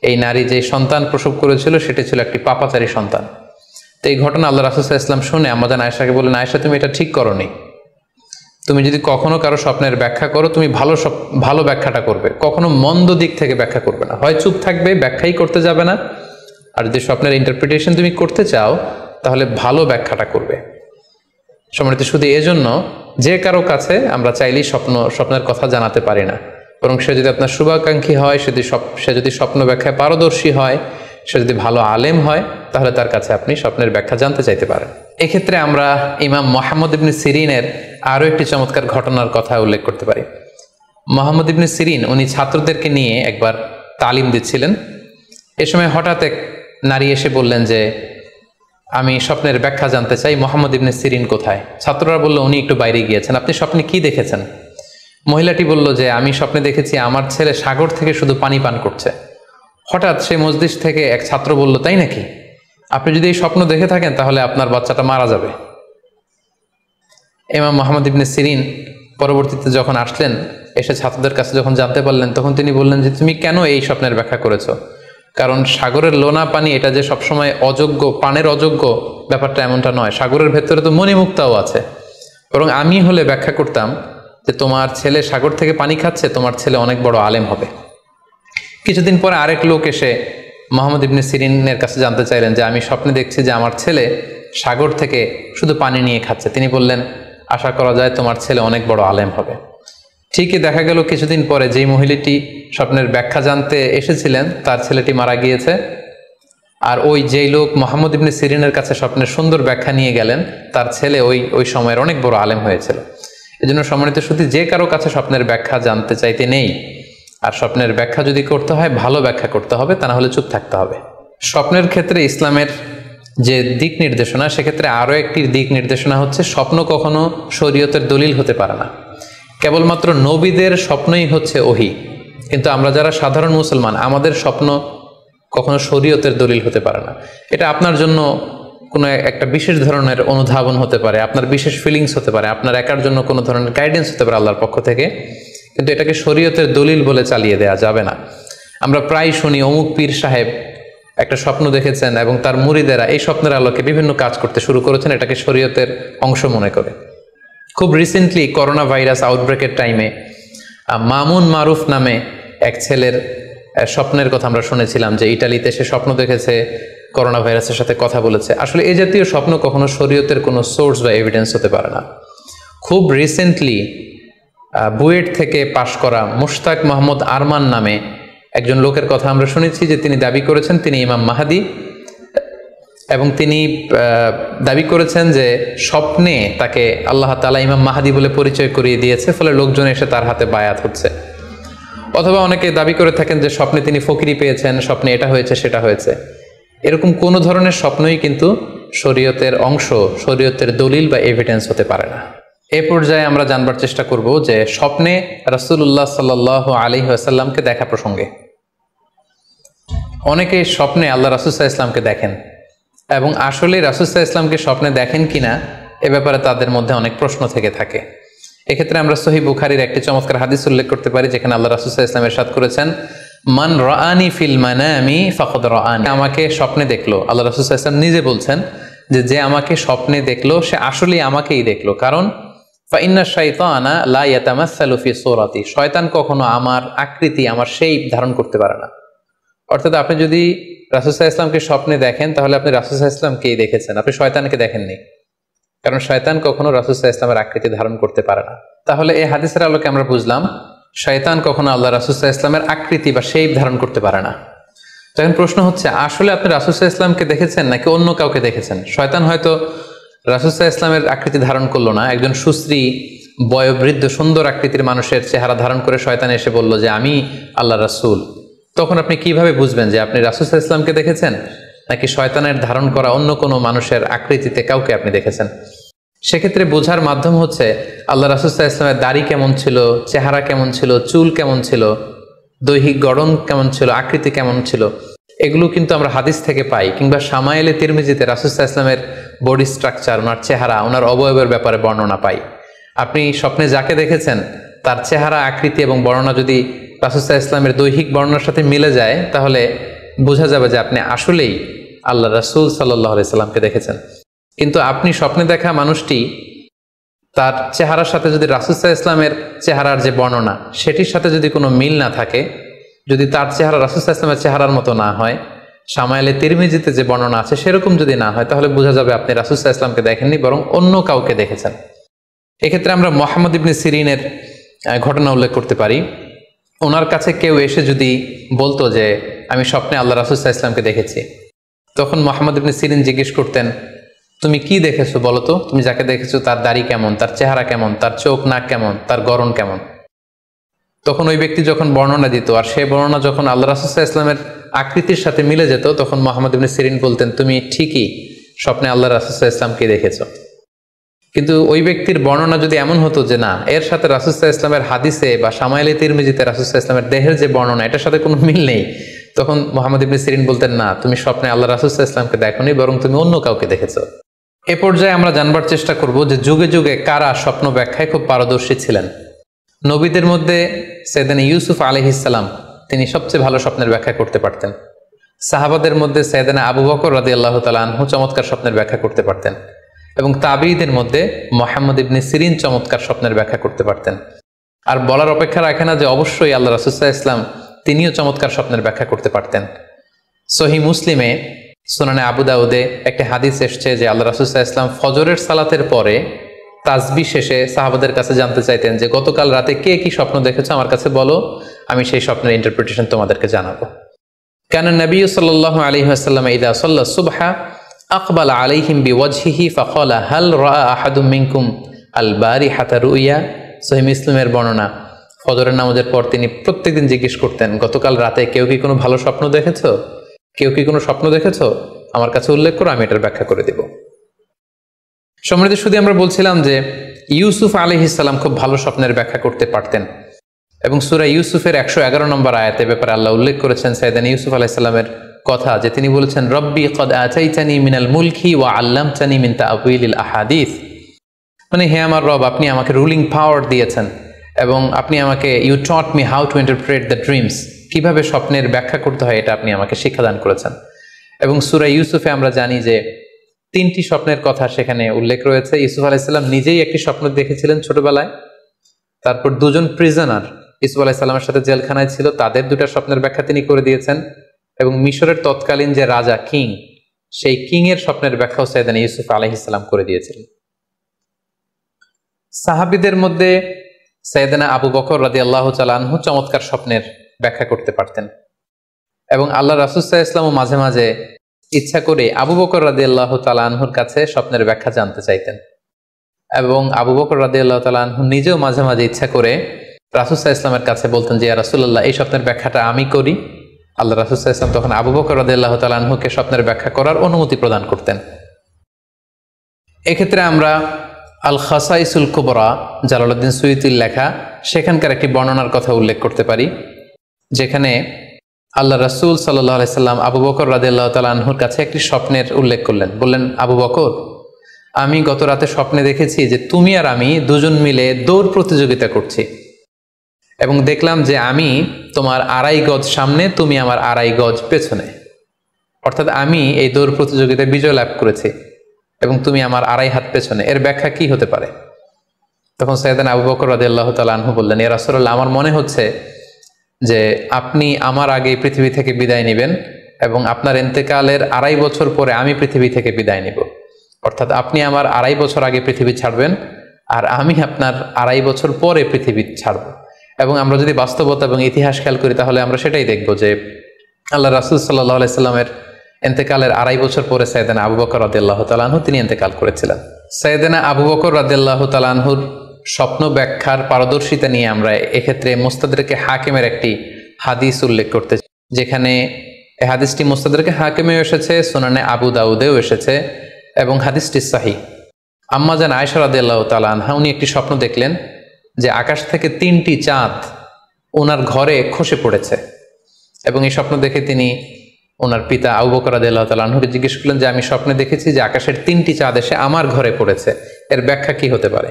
এই নারী যে সন্তান প্রসব করেছিল সেটি ছিল একটি পাপাচারী সন্তান। তো এই ঘটনা আল্লাহ রাসূল সাল্লাল্লাহু আলাইহি ওয়াসাল্লাম শুনে আমাদের আয়েশাকে বললেন, আয়েশা তুমি এটা ঠিক করোনি। তুমি যদি কখনো কারো স্বপ্নের ব্যাখ্যা করো, তুমি ভালো ব্যাখ্যাটা করবে, কখনো মন্দ দিক থেকে ব্যাখ্যা করবে না। হয় চুপ থাকবে, ব্যাখ্যাই করতে যাবে না, আর যদি স্বপ্নের ইন্টারপ্রিটেশন তুমি করতে চাও তাহলে ভালো ব্যাখ্যাটা করবে। সম্মানিত, শুধু এজন্য যে কারো কাছে আমরা চাইলেই স্বপ্নের কথা জানাতে পারি না, বরং সে যদি আপনার শুভাকাঙ্ক্ষী হয়, সে যদি স্বপ্ন ব্যাখ্যায় পারদর্শী হয়, সে যদি ভালো আলেম হয়, তাহলে তার কাছে আপনি স্বপ্নের ব্যাখ্যা জানতে চাইতে পারেন। এক্ষেত্রে আমরা ইমাম মুহাম্মদ ইবনে সিরিনের আরও একটি চমৎকার ঘটনার কথা উল্লেখ করতে পারি। মুহাম্মদ ইবনে সিরিন উনি ছাত্রদেরকে নিয়ে একবার তালিম দিচ্ছিলেন। এ সময় হঠাৎ এক নারী এসে বললেন যে, আমি স্বপ্নের ব্যাখ্যা জানতে চাই, মুহাম্মদ ইবনে সিরিন কোথায়? ছাত্ররা বলল, উনি একটু বাইরে গিয়েছেন। আপনি স্বপ্নে কি দেখেছেন? মহিলাটি বলল যে, আমি স্বপ্নে দেখেছি আমার ছেলে সাগর থেকে শুধু পানি পান করছে। হঠাৎ সেই মজলিস থেকে এক ছাত্র বলল, তাই নাকি? আপনি যদি এই স্বপ্ন দেখে থাকেন তাহলে আপনার বাচ্চাটা মারা যাবে। ইমাম মুহাম্মদ ইবনে সিরিন পরবর্তীতে যখন আসলেন, এসে ছাত্রদের কাছে যখন জানতে পারলেন, তখন তিনি বললেন যে, তুমি কেন এই স্বপ্নের ব্যাখ্যা করেছ? কারণ সাগরের লোনা পানি এটা যে সবসময় অযোগ্য, পানের অযোগ্য, ব্যাপারটা এমনটা নয়। সাগরের ভেতরে তো মণিমুক্তাও আছে। বরং আমি হলে ব্যাখ্যা করতাম যে, তোমার ছেলে সাগর থেকে পানি খাচ্ছে, তোমার ছেলে অনেক বড় আলেম হবে। কিছুদিন পরে আরেক লোক এসে মুহাম্মদ ইবনে সিরিনের কাছে জানতে চাইলেন যে, আমি স্বপ্নে দেখছি যে আমার ছেলে সাগর থেকে শুধু পানি নিয়ে খাচ্ছে। তিনি বললেন, আশা করা যায় তোমার ছেলে অনেক বড় আলেম হবে। ঠিকই দেখা গেল কিছুদিন পরে যেই মহিলাটি স্বপ্নের ব্যাখ্যা জানতে এসেছিলেন, তার ছেলেটি মারা গিয়েছে। আর ওই যেই লোক মুহাম্মদ ইবনে সিরিনের কাছে স্বপ্নের সুন্দর ব্যাখ্যা নিয়ে গেলেন, তার ছেলে ওই সময়ের অনেক বড় আলেম হয়েছিল। এজন্য সম্মানিত শুধু যে কারো কাছে স্বপ্নের ব্যাখ্যা জানতে চাইতে নেই। আর স্বপ্নের ব্যাখ্যা যদি করতে হয়, ভালো ব্যাখ্যা করতে হবে, তা না হলে চুপ থাকতে হবে। স্বপ্নের ক্ষেত্রে ইসলামের যে দিক নির্দেশনা, সেক্ষেত্রে আরও একটি দিক নির্দেশনা হচ্ছে, স্বপ্ন কখনো শরীয়তের দলিল হতে পারে না। কেবলমাত্র নবীদের স্বপ্নই হচ্ছে ওহী, কিন্তু আমরা যারা সাধারণ মুসলমান, আমাদের স্বপ্ন কখনো শরীয়তের দলিল হতে পারে না। এটা আপনার জন্য কোনো একটা বিশেষ ধরনের অনুধাবন হতে পারে, আপনার বিশেষ ফিলিংস হতে পারে, আপনার একার জন্য কোনো ধরনের গাইডেন্স হতে পারে আল্লাহর পক্ষ থেকে, কিন্তু এটাকে শরীয়তের দলিল বলে চালিয়ে দেওয়া যাবে না। আমরা প্রায় শুনি অমুক পীর সাহেব একটা স্বপ্ন দেখেছেন এবং তার মুরিদেরা এই স্বপ্নের আলোকে বিভিন্ন কাজ করতে শুরু করেছেন, এটাকে শরীয়তের অংশ মনে করে। খুব রিসেন্টলি করোনা ভাইরাস আউটব্রেকের টাইমে মামুন মারুফ নামে এক ছেলের স্বপ্নের কথা আমরা শুনেছিলাম, যে ইটালিতে সে স্বপ্ন দেখেছে করোনা ভাইরাসের সাথে কথা বলেছে। আসলে এই জাতীয় স্বপ্ন কখনো শরীয়তের কোনো সোর্স বা এভিডেন্স হতে পারে না। খুব রিসেন্টলি বুয়েট থেকে পাশ করা মুশতাক মোহাম্মদ আরমান নামে একজন লোকের কথা আমরা শুনেছি, যে তিনি দাবি করেছেন তিনি ইমাম মাহাদি, এবং তিনি দাবি করেছেন যে স্বপ্নে তাকে আল্লাহ তাআলা ইমাম মাহাদি বলে পরিচয় করিয়ে দিয়েছে, ফলে লোকজন এসে তার হাতে বায়াত হচ্ছে। অথবা অনেকে দাবি করে থাকেন যে স্বপ্নে তিনি ফকিরি পেয়েছেন, স্বপ্নে এটা হয়েছে সেটা হয়েছে। এরকম কোনো ধরনের স্বপ্নই কিন্তু শরীয়তের অংশ, শরীয়তের দলিল বা এভিডেন্স হতে পারে না। এ পর্যায়ে আমরা জানবার চেষ্টা করব যে স্বপ্নে রাসূলুল্লাহ সাল্লাল্লাহু আলাইহি ওয়াসাল্লামকে দেখা প্রসঙ্গে অনেকে স্বপ্নে আল্লাহ রাসূল সাল্লাল্লাহু আলাইহি ওয়াসাল্লামকে দেখেন, এবং আসলে রাসূল সাল্লাল্লাহু আলাইহি ওয়াসাল্লামকে স্বপ্নে দেখেন কিনা এ ব্যাপারে তাদের মধ্যে অনেক প্রশ্ন থেকে থাকে। এক্ষেত্রে আমরা সহিহ বুখারীর একটি চমৎকার হাদিস উল্লেখ করতে পারি, যেখানে আল্লাহ রাসূল সাল্লাল্লাহু আলাইহি ওয়াসাল্লাম ইরশাদ করেছেন, মান রাআনি ফিল মানামি ফাকাদ রাআনি। আমাকে স্বপ্নে দেখলো, আল্লাহ রাসূল সাল্লাল্লাহু আলাইহি ওয়াসাল্লাম নিজে বলছেন যে আমাকে স্বপ্নে দেখলো সে আসলেই আমাকেই দেখলো। কারণ ফাইন্না শাইতানা লা ইয়াতামাসসালু ফি সূরাতি, শয়তান কখনো আমার আকৃতি, আমার শেপ ধারণ করতে পারে না। অর্থাৎ আপনি যদি রাসূল সাল্লাল্লাহু আলাইহি ওয়াসাল্লামকে স্বপ্নে দেখেন, তাহলে আপনি রাসূল সাল্লাল্লাহু আলাইহি ওয়াসাল্লামকেই দেখেছেন, আপনি শয়তানকে দেখেননি। কারণ শয়তান কখনো রাসূল সাল্লাল্লাহু আলাইহি ওয়াসাল্লামের আকৃতি ধারণ করতে পারে না। তাহলে এই হাদিসের আলোকে আমরা বুঝলাম শয়তান কখনো আল্লাহ রাসূল সাল্লাল্লাহু আলাইহি ওয়াসাল্লামের আকৃতি বা শেপ ধারণ করতে পারে না। তখন প্রশ্ন হচ্ছে, আসলে আপনি রাসূল সাল্লাল্লাহু আলাইহি ওয়াসাল্লামকে দেখেছেন নাকি অন্য কাউকে দেখেছেন? শয়তান হয়তো রাসূল সাল্লাল্লাহু আলাইহি ওয়াসাল্লামের আকৃতি ধারণ করলো না, একজন সুশ্রী বয়োবৃদ্ধ সুন্দর আকৃতির মানুষের চেহারা ধারণ করে শয়তান এসে বলল যে আমি আল্লাহ রাসূল। তখন আপনি কিভাবে বুঝবেন যে আপনি রাসূল সাল্লাল্লাহু আলাইহি ওয়াসাল্লামকে দেখেছেন নাকি শয়তানের ধারণ করা অন্য কোনো মানুষের আকৃতিতে কাউকে আপনি দেখেছেন? সেক্ষেত্রে বোঝার মাধ্যম হচ্ছে আল্লাহ রাসূল সাল্লাল্লাহু আলাইহি ওয়াসাল্লামের দাড়ি কেমন ছিল, চেহারা কেমন ছিল, চুল কেমন ছিল, দৈহিক গড়ন কেমন ছিল, আকৃতি কেমন ছিল, এগুলো কিন্তু আমরা হাদিস থেকে পাই। কিংবা শামায়েলে তিরমিজিতে রাসূল সাল্লাল্লাহু আলাইহি ওয়াসাল্লামের বডি স্ট্রাকচার, ওনার চেহারা, ওনার অবয়বের ব্যাপারে বর্ণনা পাই। আপনি স্বপ্নে যাকে দেখেছেন তার চেহারা, আকৃতি এবং বর্ণনা যদি রাসূল সাল্লাল্লাহু আলাইহি ওয়াসাল্লামের দৈহিক বর্ণনার সাথে মিলে যায়, তাহলে বোঝা যাবে যে আপনি আসলেই আল্লাহ রাসূল সাল্লাল্লাহু আলাইহি সাল্লামকে দেখেছেন। কিন্তু আপনি স্বপ্নে দেখা মানুষটি তার চেহারার সাথে যদি রাসূল সাল্লাল্লাহু আলাইহি ওয়াসাল্লামের চেহারার যে বর্ণনা সেটির সাথে যদি কোনো মিল না থাকে, যদি তার চেহারা রাসূল সাল্লাল্লাহু আলাইহি ওয়াসাল্লামের চেহারার মতো না হয়, শামায়েলে তিরমিজিতে যে বর্ণনা আছে সেরকম যদি না হয়, তাহলে বোঝা যাবে আপনি রাসূল সাল্লাল্লাহু আলাইহি ওয়াসাল্লামকে দেখেননি, বরং অন্য কাউকে দেখেছেন। এক্ষেত্রে আমরা মুহাম্মদ ইবনে সিরিনের ঘটনা উল্লেখ করতে পারি। ওনার কাছে কেউ এসে যদি বলতো যে আমি স্বপ্নে আল্লাহ রাসূল সাল্লাল্লাহু আলাইহি ওয়াসাল্লামকে দেখেছি, তখন মুহাম্মদ ইবনে সিরিন জিজ্ঞেস করতেন, তুমি কি দেখেছো বলো তো? তুমি যাকে দেখেছো তার দাড়ি কেমন, তার চেহারা কেমন, তার চোখ নাক কেমন, তার গড়ন কেমন? তখন ওই ব্যক্তি যখন বর্ণনা দিত, আর সেই বর্ণনা যখন আল্লাহ রাসূল সাল্লাল্লাহু আলাইহি ওয়াসাল্লামের আকৃতির সাথে মিলে যেত, তখন মুহাম্মদ ইবনে সিরিন বলতেন, তুমি ঠিকই স্বপ্নে আল্লাহ রাসূল সাল্লাল্লাহু আলাইহি ওয়াসাল্লামকে দেখেছো। কিন্তু ওই ব্যক্তির বর্ণনা যদি এমন হতো যে না, এর সাথে রাসূল সাল্লাল্লাহু আলাইহি ওয়াসাল্লামের হাদিসে বা শামায়েলে তিরমিজিতে রাসূল সাল্লাল্লাহু আলাইহি ওয়াসাল্লামের দেহের যে বর্ণনা, এটার সাথে কোনো মিল নেই, তখন মুহাম্মদ ইবনে সিরিন বলতেন, না, তুমি স্বপ্নে আল্লাহ রাসূল সাল্লাল্লাহু আলাইহি ওয়াসাল্লামকে দেখোনি, বরং তুমি অন্য কাউকে দেখেছো। এ পর্যায়ে আমরা জানবার চেষ্টা করব যে যুগে যুগে কারা স্বপ্ন ব্যাখ্যায় খুব পারদর্শী ছিলেন। নবীদের মধ্যে সাইয়েদনা ইউসুফ আলাইহিস সালাম, তিনি সবচেয়ে ভালো স্বপ্নের ব্যাখ্যা করতে পারতেন। সাহাবাদের মধ্যে সাইয়েদনা আবু বকর রাদিয়াল্লাহু তাআলা আনহু চমৎকার স্বপ্নের ব্যাখ্যা করতে পারতেন, এবং তাবিঈদের মধ্যে মুহাম্মদ ইবনে সিরিন চমৎকার স্বপ্নের ব্যাখ্যা করতে পারতেন। আর বলার অপেক্ষা রাখে না যে অবশ্যই আল্লাহ রাসূল সাল্লাল্লাহু আলাইহি ওয়াসাল্লাম তিনিও চমৎকার স্বপ্নের ব্যাখ্যা করতে পারতেন। সহিহ মুসলিমে, সুনানে আবু দাউদে একটা হাদিস এসছে যে আল্লাহ রাসূল সাল্লাল্লাহু আলাইহি ওয়াসাল্লাম ফজরের সালাতের পরে তাসবিহ শেষে সাহাবাদের কাছে জানতে চাইতেন যে গতকাল রাতে কে কি স্বপ্ন দেখেছো আমার কাছে বলো, আমি সেই স্বপ্নের ইন্টারপ্রিটেশন তোমাদেরকে জানাবো। কানা নবী সাল্লাল্লাহু আলাইহি ওয়াসাল্লাম ইযা সাল্লা সুবহা আকবালা আলাইহিম বিওয়াজহিহি ফাকালা হাল রাআ আহাদুম মিনকুম আল বারিহাতা রুইয়া। সহিহ মুসলিমের বর্ণনা, ফজরের নামাজের পর তিনি প্রত্যেকদিন জিজ্ঞেস করতেন, গতকাল রাতে কেউ কি কোনো ভালো স্বপ্ন দেখেছো? কেউ কি কোনো স্বপ্ন দেখেছো? আমার কাছে উল্লেখ করো, আমি এটার ব্যাখ্যা করে দেব। সম্মানিত সুধী, আমরা বলছিলাম যে ইউসুফ আলাইহিস সালাম খুব ভালো স্বপ্নের ব্যাখ্যা করতে পারতেন, এবং সূরা ইউসুফের 111 নম্বর আয়াতে ব্যাপারে আল্লাহ উল্লেখ করেছেন সাইয়েদনা ইউসুফ আলাইহিস সালামের কথা, যে তিনি বলেছেন, রব্বি কদ আতাইতানি মিনাল মুলকি ওয়া আল্লামতানি মিন তা'ওয়িলিল আহাদিস। মানে, হে আমার রব, আপনি আমাকে রুলিং পাওয়ার দিয়েছেন এবং আপনি আমাকে you taught me how to interpret the dreams, কিভাবে স্বপ্নের ব্যাখ্যা করতে হয় এটা আপনি আমাকে শিক্ষাদান করেছেন। এবং সূরা ইউসুফে আমরা জানি যে 3টি স্বপ্নের কথা সেখানে উল্লেখ রয়েছে। ইউসুফ আলাইহিস সালাম নিজেই একটি স্বপ্ন দেখেছিলেন ছোটবেলায়, তারপর 2জন প্রিজনার ইউসুফ আলাইহিস সালামের সাথে জেলখানায় ছিল, তাদের 2টা স্বপ্নের ব্যাখ্যা তিনি করে দিয়েছেন, এবং মিশরের তৎকালীন যে রাজা কিং, সেই কিং এর স্বপ্নের ব্যাখ্যাও সাইয়েদনা ইউসুফ আলাইহিস সালাম করে দিয়েছিলেন। সাহাবীদের মধ্যে সাইয়েদনা আবু বকর রাদিয়াল্লাহু তাআলা আনহু চমৎকার স্বপ্নের ব্যাখ্যা করতে পারতেন, এবং আল্লাহ রাসূল সাল্লাল্লাহু আলাইহি ওয়াসাল্লাম মাঝে মাঝে ইচ্ছা করে আবু বকর রাদিয়াল্লাহু তাআলা আনহুর কাছে স্বপ্নের ব্যাখ্যা জানতে চাইতেন, এবং আবু বকর রাদিয়াল্লাহু তাআলা আনহু নিজেও মাঝে মাঝে ইচ্ছা করে রাসূল সাল্লাল্লাহু আলাইহি ওয়াসাল্লামের কাছে বলতেন যে, ইয়া রাসূলুল্লাহ, এই স্বপ্নের ব্যাখ্যাটা আমি করি। আল্লাহ রাসূল সাল্লাল্লাহু আলাইহি ওয়াসাল্লাম তখন আবু বকর রাদিয়াল্লাহু তাআলা আনহুকে স্বপ্নের ব্যাখ্যা করার অনুমতি প্রদান করতেন। এক্ষেত্রে আমরা আল খাসাইসুল কুবরা, জালালউদ্দিন সুয়ুতির লেখা, সেখানকার একটি বর্ণনার কথা উল্লেখ করতে পারি, যেখানে আল্লাহ রাসূল সাল্লাল্লাহু আলাইহি সাল্লাম আবু বকর রাদিয়াল্লাহু তাআলা আনহুর কাছে একটি স্বপ্নের উল্লেখ করলেন। বললেন, আবু বকর, আমি গত রাতে স্বপ্নে দেখেছি যে তুমি আর আমি 2জন মিলে দৌড় প্রতিযোগিতা করছি, এবং দেখলাম যে আমি তোমার 2.5 গজ সামনে, তুমি আমার 2.5 গজ পেছনে, অর্থাৎ আমি এই দৌড় প্রতিযোগিতায় বিজয় লাভ করেছি এবং তুমি আমার 2.5 হাত পেছনে। এর ব্যাখ্যা কি হতে পারে? তখন সাইয়েদনা আবু বকর রাদিয়াল্লাহু তাআলা আনহু বললেন, ইয়া রাসূলুল্লাহ, আমার মনে হচ্ছে যে আপনি আমার আগে পৃথিবী থেকে বিদায় নেবেন এবং আপনার ইন্তেকালের 2.5 বছর পরে আমি পৃথিবী থেকে বিদায় নিব, অর্থাৎ আপনি আমার 2.5 বছর আগে পৃথিবী ছাড়বেন আর আমি আপনার 2.5 বছর পরে পৃথিবী ছাড়ব। এবং আমরা যদি বাস্তবতা এবং ইতিহাস খেয়াল করি, তাহলে আমরা সেটাই দেখব যে আল্লাহ রাসূল সাল্লাল্লাহু আলাইহি সাল্লামের ইন্তেকালের 2.5 বছর পরে সাইয়েদনা আবু বকর রাদিয়াল্লাহু তাআলা আনহু তিনি ইন্তেকাল করেছিলেন। সাইয়েদনা আবু বকর রাদিয়াল্লাহু তাআলা আনহুর স্বপ্ন ব্যাখ্যার পারদর্শিতা নিয়ে আমরা এক্ষেত্রে মুস্তাদরিকে হাকিমের একটি হাদিস উল্লেখ করতে, যেখানে এই হাদিসটি মুস্তাদরিকে হাকিমেও এসেছে, সুনানে আবু দাউদেও এসেছে, এবং হাদিসটি সহিহ। আম্মা জান আয়েশা রাদিয়াল্লাহু তাআলা আনহা উনি একটি স্বপ্ন দেখলেন যে আকাশ থেকে 3টি চাঁদ ওনার ঘরে খসে পড়েছে, এবং এই স্বপ্ন দেখে তিনি ওনার পিতা আবু বকর রাদিয়াল্লাহু তাআলা আনহুকে জিজ্ঞেস করলেন যে আমি স্বপ্নে দেখেছি যে আকাশের 3টি চাঁদ এসে আমার ঘরে পড়েছে, এর ব্যাখ্যা কি হতে পারে?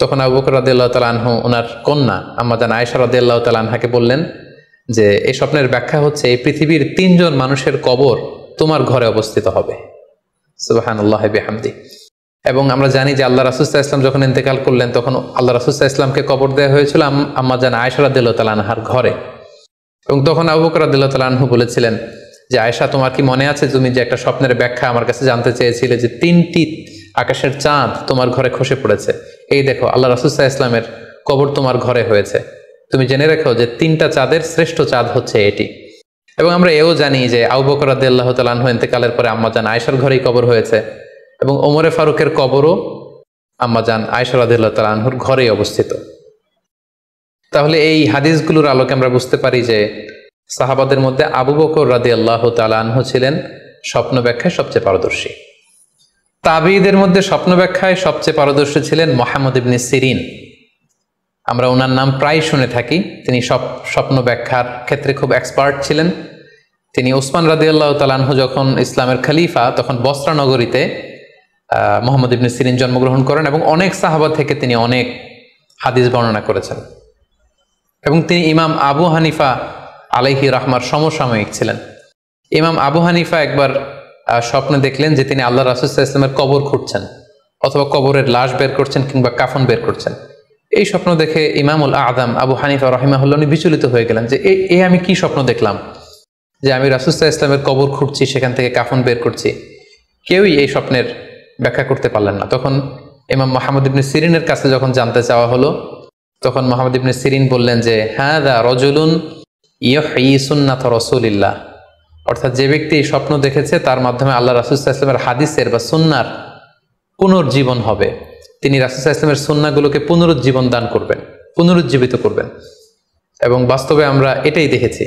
তখন আবু বকর রাদিয়াল্লাহু তাআলা আনহু ওনার কন্যা আম্মা জান আয়েশা রাদিয়াল্লাহু তাআলা আনহাকে বললেন যে এই স্বপ্নের ব্যাখ্যা হচ্ছে এই পৃথিবীর 3 জন মানুষের কবর তোমার ঘরে অবস্থিত হবে। সুবহানাল্লাহ বিহামদি। এবং আমরা জানি যে আল্লাহ রাসূল সাল্লাল্লাহু আলাইহি ওয়াসাল্লাম যখন ইন্তেকাল করলেন তখন আল্লাহ রাসূল সাল্লাল্লাহু আলাইহি ওয়াসাল্লামকে কবর দেওয়া হয়েছিল আম্মা জান আয়েশা রাদিয়াল্লাহু তাআলা আনহার ঘরে। এবং তখন আবু বকর রাদিয়াল্লাহু তাআলা আনহু বলেছিলেন যে আয়েশা, তোমার কি মনে আছে তুমি যে একটা স্বপ্নের ব্যাখ্যা আমার কাছে জানতে চেয়েছিলে যে 3টি আকাশের চাঁদ তোমার ঘরে খসে পড়েছে, এই দেখো আল্লাহ রাসূল সাল্লাল্লাহু আলাইহি ওয়াসাল্লামের কবর তোমার ঘরে হয়েছে, তুমি জেনে রেখো যে 3টা চাঁদের শ্রেষ্ঠ চাঁদ হচ্ছে এটি। এবং আমরা এও জানি যে আবু বকর রাদিয়াল্লাহু তাআলা আনহু ইন্তেকালের পরে আম্মা জান আয়েশার ঘরেই কবর হয়েছে, এবং ওমরে ফারুকের কবরও আম্মা জান আয়েশা রাদিয়াল্লাহু তাআলা আনহুর ঘরেই অবস্থিত। তাহলে এই হাদিসগুলোর আলোকে আমরা বুঝতে পারি যে সাহাবাদের মধ্যে আবু বকর রাদিয়াল্লাহু তাআলা আনহু ছিলেন স্বপ্ন ব্যাখ্যায় সবচেয়ে পারদর্শী। তাবিঈদের মধ্যে স্বপ্ন ব্যাখ্যায় সবচেয়ে পারদর্শী ছিলেন মুহাম্মদ ইবনে সিরিন। আমরা ওনার নাম প্রায় শুনে থাকি। তিনি স্বপ্ন ব্যাখ্যার ক্ষেত্রে খুব এক্সপার্ট ছিলেন। তিনি ওসমান রাদিয়াল্লাহু তাআলা আনহু যখন ইসলামের খলিফা তখন বসরা নগরীতে মুহাম্মদ ইবনে সিরিন জন্মগ্রহণ করেন, এবং অনেক সাহাবা থেকে তিনি অনেক হাদিস বর্ণনা করেছেন। এবং তিনি ইমাম আবু হানিফা আলাইহি রাহমার সমসাময়িক ছিলেন। ইমাম আবু হানিফা একবার স্বপ্নে দেখলেন যে তিনি আল্লাহ রাসূল সাল্লাল্লাহু আলাইহি ওয়াসাল্লামের কবর খুঁড়ছেন, অথবা কবরের লাশ বের করছেন কিংবা কাফন বের করছেন। এই স্বপ্ন দেখে ইমামুল আযম আবু হানিফা রাহিমাহুল্লাহ উনি বিচলিত হয়ে গেলেন যে এই আমি কি স্বপ্ন দেখলাম যে আমি রাসূল সাল্লাল্লাহু আলাইহি ওয়াসাল্লামের কবর খুঁড়ছি, সেখান থেকে কাফন বের করছি। কেউই এই স্বপ্নের ব্যাখ্যা করতে পারলেন না। তখন ইমাম মুহাম্মদ ইবনে সিরিনের কাছে যখন জানতে চাওয়া হলো, তখন মুহাম্মদ ইবনে সিরিন বললেন যে হাযা রাজুলুন ইহয়ী সুন্নাত রাসূলিল্লাহ, অর্থাৎ যে ব্যক্তি এই স্বপ্ন দেখেছে তার মাধ্যমে আল্লাহ রাসূল সাল্লাল্লাহু আলাইহি ওয়াসাল্লামের হাদিসের বা সুন্নাহর পুনর্জীবন হবে। তিনি রাসূল সাল্লাল্লাহু আলাইহি ওয়াসাল্লামের সুন্নাহগুলোকে পুনরুজ্জীবন দান করবেন, পুনরুজ্জীবিত করবেন। এবং বাস্তবে আমরা এটাই দেখেছি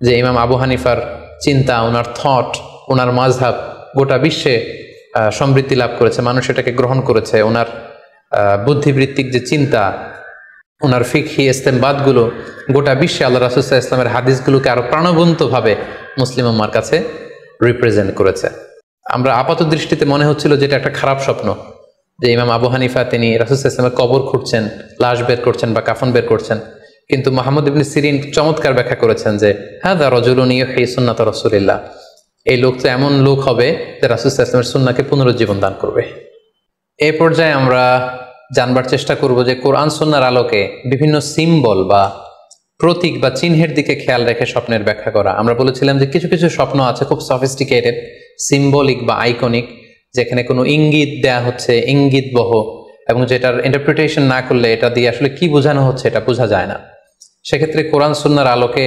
যে ইমাম আবু হানিফার চিন্তা, ওনার থট, ওনার মাযহাব গোটা বিশ্বে সমৃদ্ধি লাভ করেছে, মানুষ এটাকে গ্রহণ করেছে। ওনার বুদ্ধিবৃত্তিক যে চিন্তা, ওনার ফিকহি ইস্তেমবাদগুলো গোটা বিশ্বে আল্লাহ রাসূল সাল্লাল্লাহু আলাইহি ওয়াসাল্লামের হাদিসগুলোকে আরো প্রাণবন্তভাবে মুসলিম উম্মার কাছে রিপ্রেজেন্ট করেছে। আমরা আপাত দৃষ্টিতে মনে হচ্ছিল যে এটা একটা খারাপ স্বপ্ন, যে ইমাম আবু হানিফা তিনি রাসূল সাল্লাল্লাহু আলাইহি ওয়াসাল্লামের কবর খুঁড়ছেন, লাশ বের করছেন বা কাফন বের করছেন। কিন্তু মুহাম্মদ ইবনে সিরিন চমৎকার ব্যাখ্যা করেছেন যে হাযা রাজুলুন ইহয়ী সুন্নাত রাসূলিল্লাহ, এই লোক তো এমন লোক হবে যে রাসূল সাল্লাল্লাহু আলাইহি ওয়াসাল্লামের সুন্নাহকে পুনরুজ্জীবন দান করবে। এই পর্যায়ে আমরা জানবার চেষ্টা করব যে কোরআন সুন্নাহর আলোকে বিভিন্ন সিম্বল বা প্রতীক বা চিহ্নের দিকে খেয়াল রেখে স্বপ্নের ব্যাখ্যা করা। আমরা বলেছিলাম যে কিছু কিছু স্বপ্ন আছে খুব সফিস্টিকেটেড, সিম্বলিক বা আইকনিক, যেখানে কোনো ইঙ্গিত দেয়া হচ্ছে, ইঙ্গিতবহ, এবং যেটার ইন্টারপ্রিটেশন না করলে এটা দিয়ে আসলে কি বোঝানো হচ্ছে এটা বোঝা যায় না। সেক্ষেত্রে কোরআন সুন্নাহর আলোকে,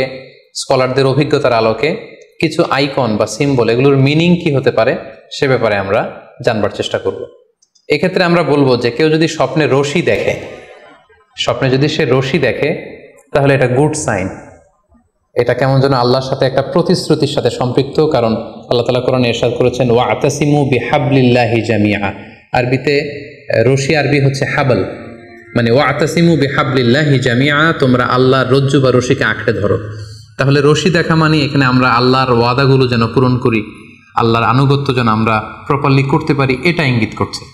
স্কলারদের অভিজ্ঞতার আলোকে কিছু আইকন বা সিম্বল, এগুলোর মিনিং কি হতে পারে সে ব্যাপারে আমরা জানবার চেষ্টা করব। এক্ষেত্রে আমরা বলবো যে কেউ যদি স্বপ্নে রশি দেখে, স্বপ্নে যদি সে রশি দেখে তাহলে এটা গুড সাইন। এটা কেমন যেন আল্লাহর সাথে একটা প্রতিশ্রুতির সাথে সম্পৃক্ত, কারণ আল্লাহ তাআলা কোরআনে ইরশাদ করেছেন ওয়াতাসিমু বিহাবলিল্লাহি জামিআ। আরবিতে রশি আরবি হচ্ছে হাবল, মানে ওয়াতাসিমু বিহাবলিল্লাহি জামিআ, তোমরা আল্লাহর রজ্জু বা রশিকে আঁকড়ে ধরো। তাহলে রশি দেখা মানে এখানে আমরা আল্লাহর ওয়াদাগুলো যেন পূরণ করি, আল্লাহর আনুগত্য যেন আমরা প্রপারলি করতে পারি, এটা ইঙ্গিত করছে।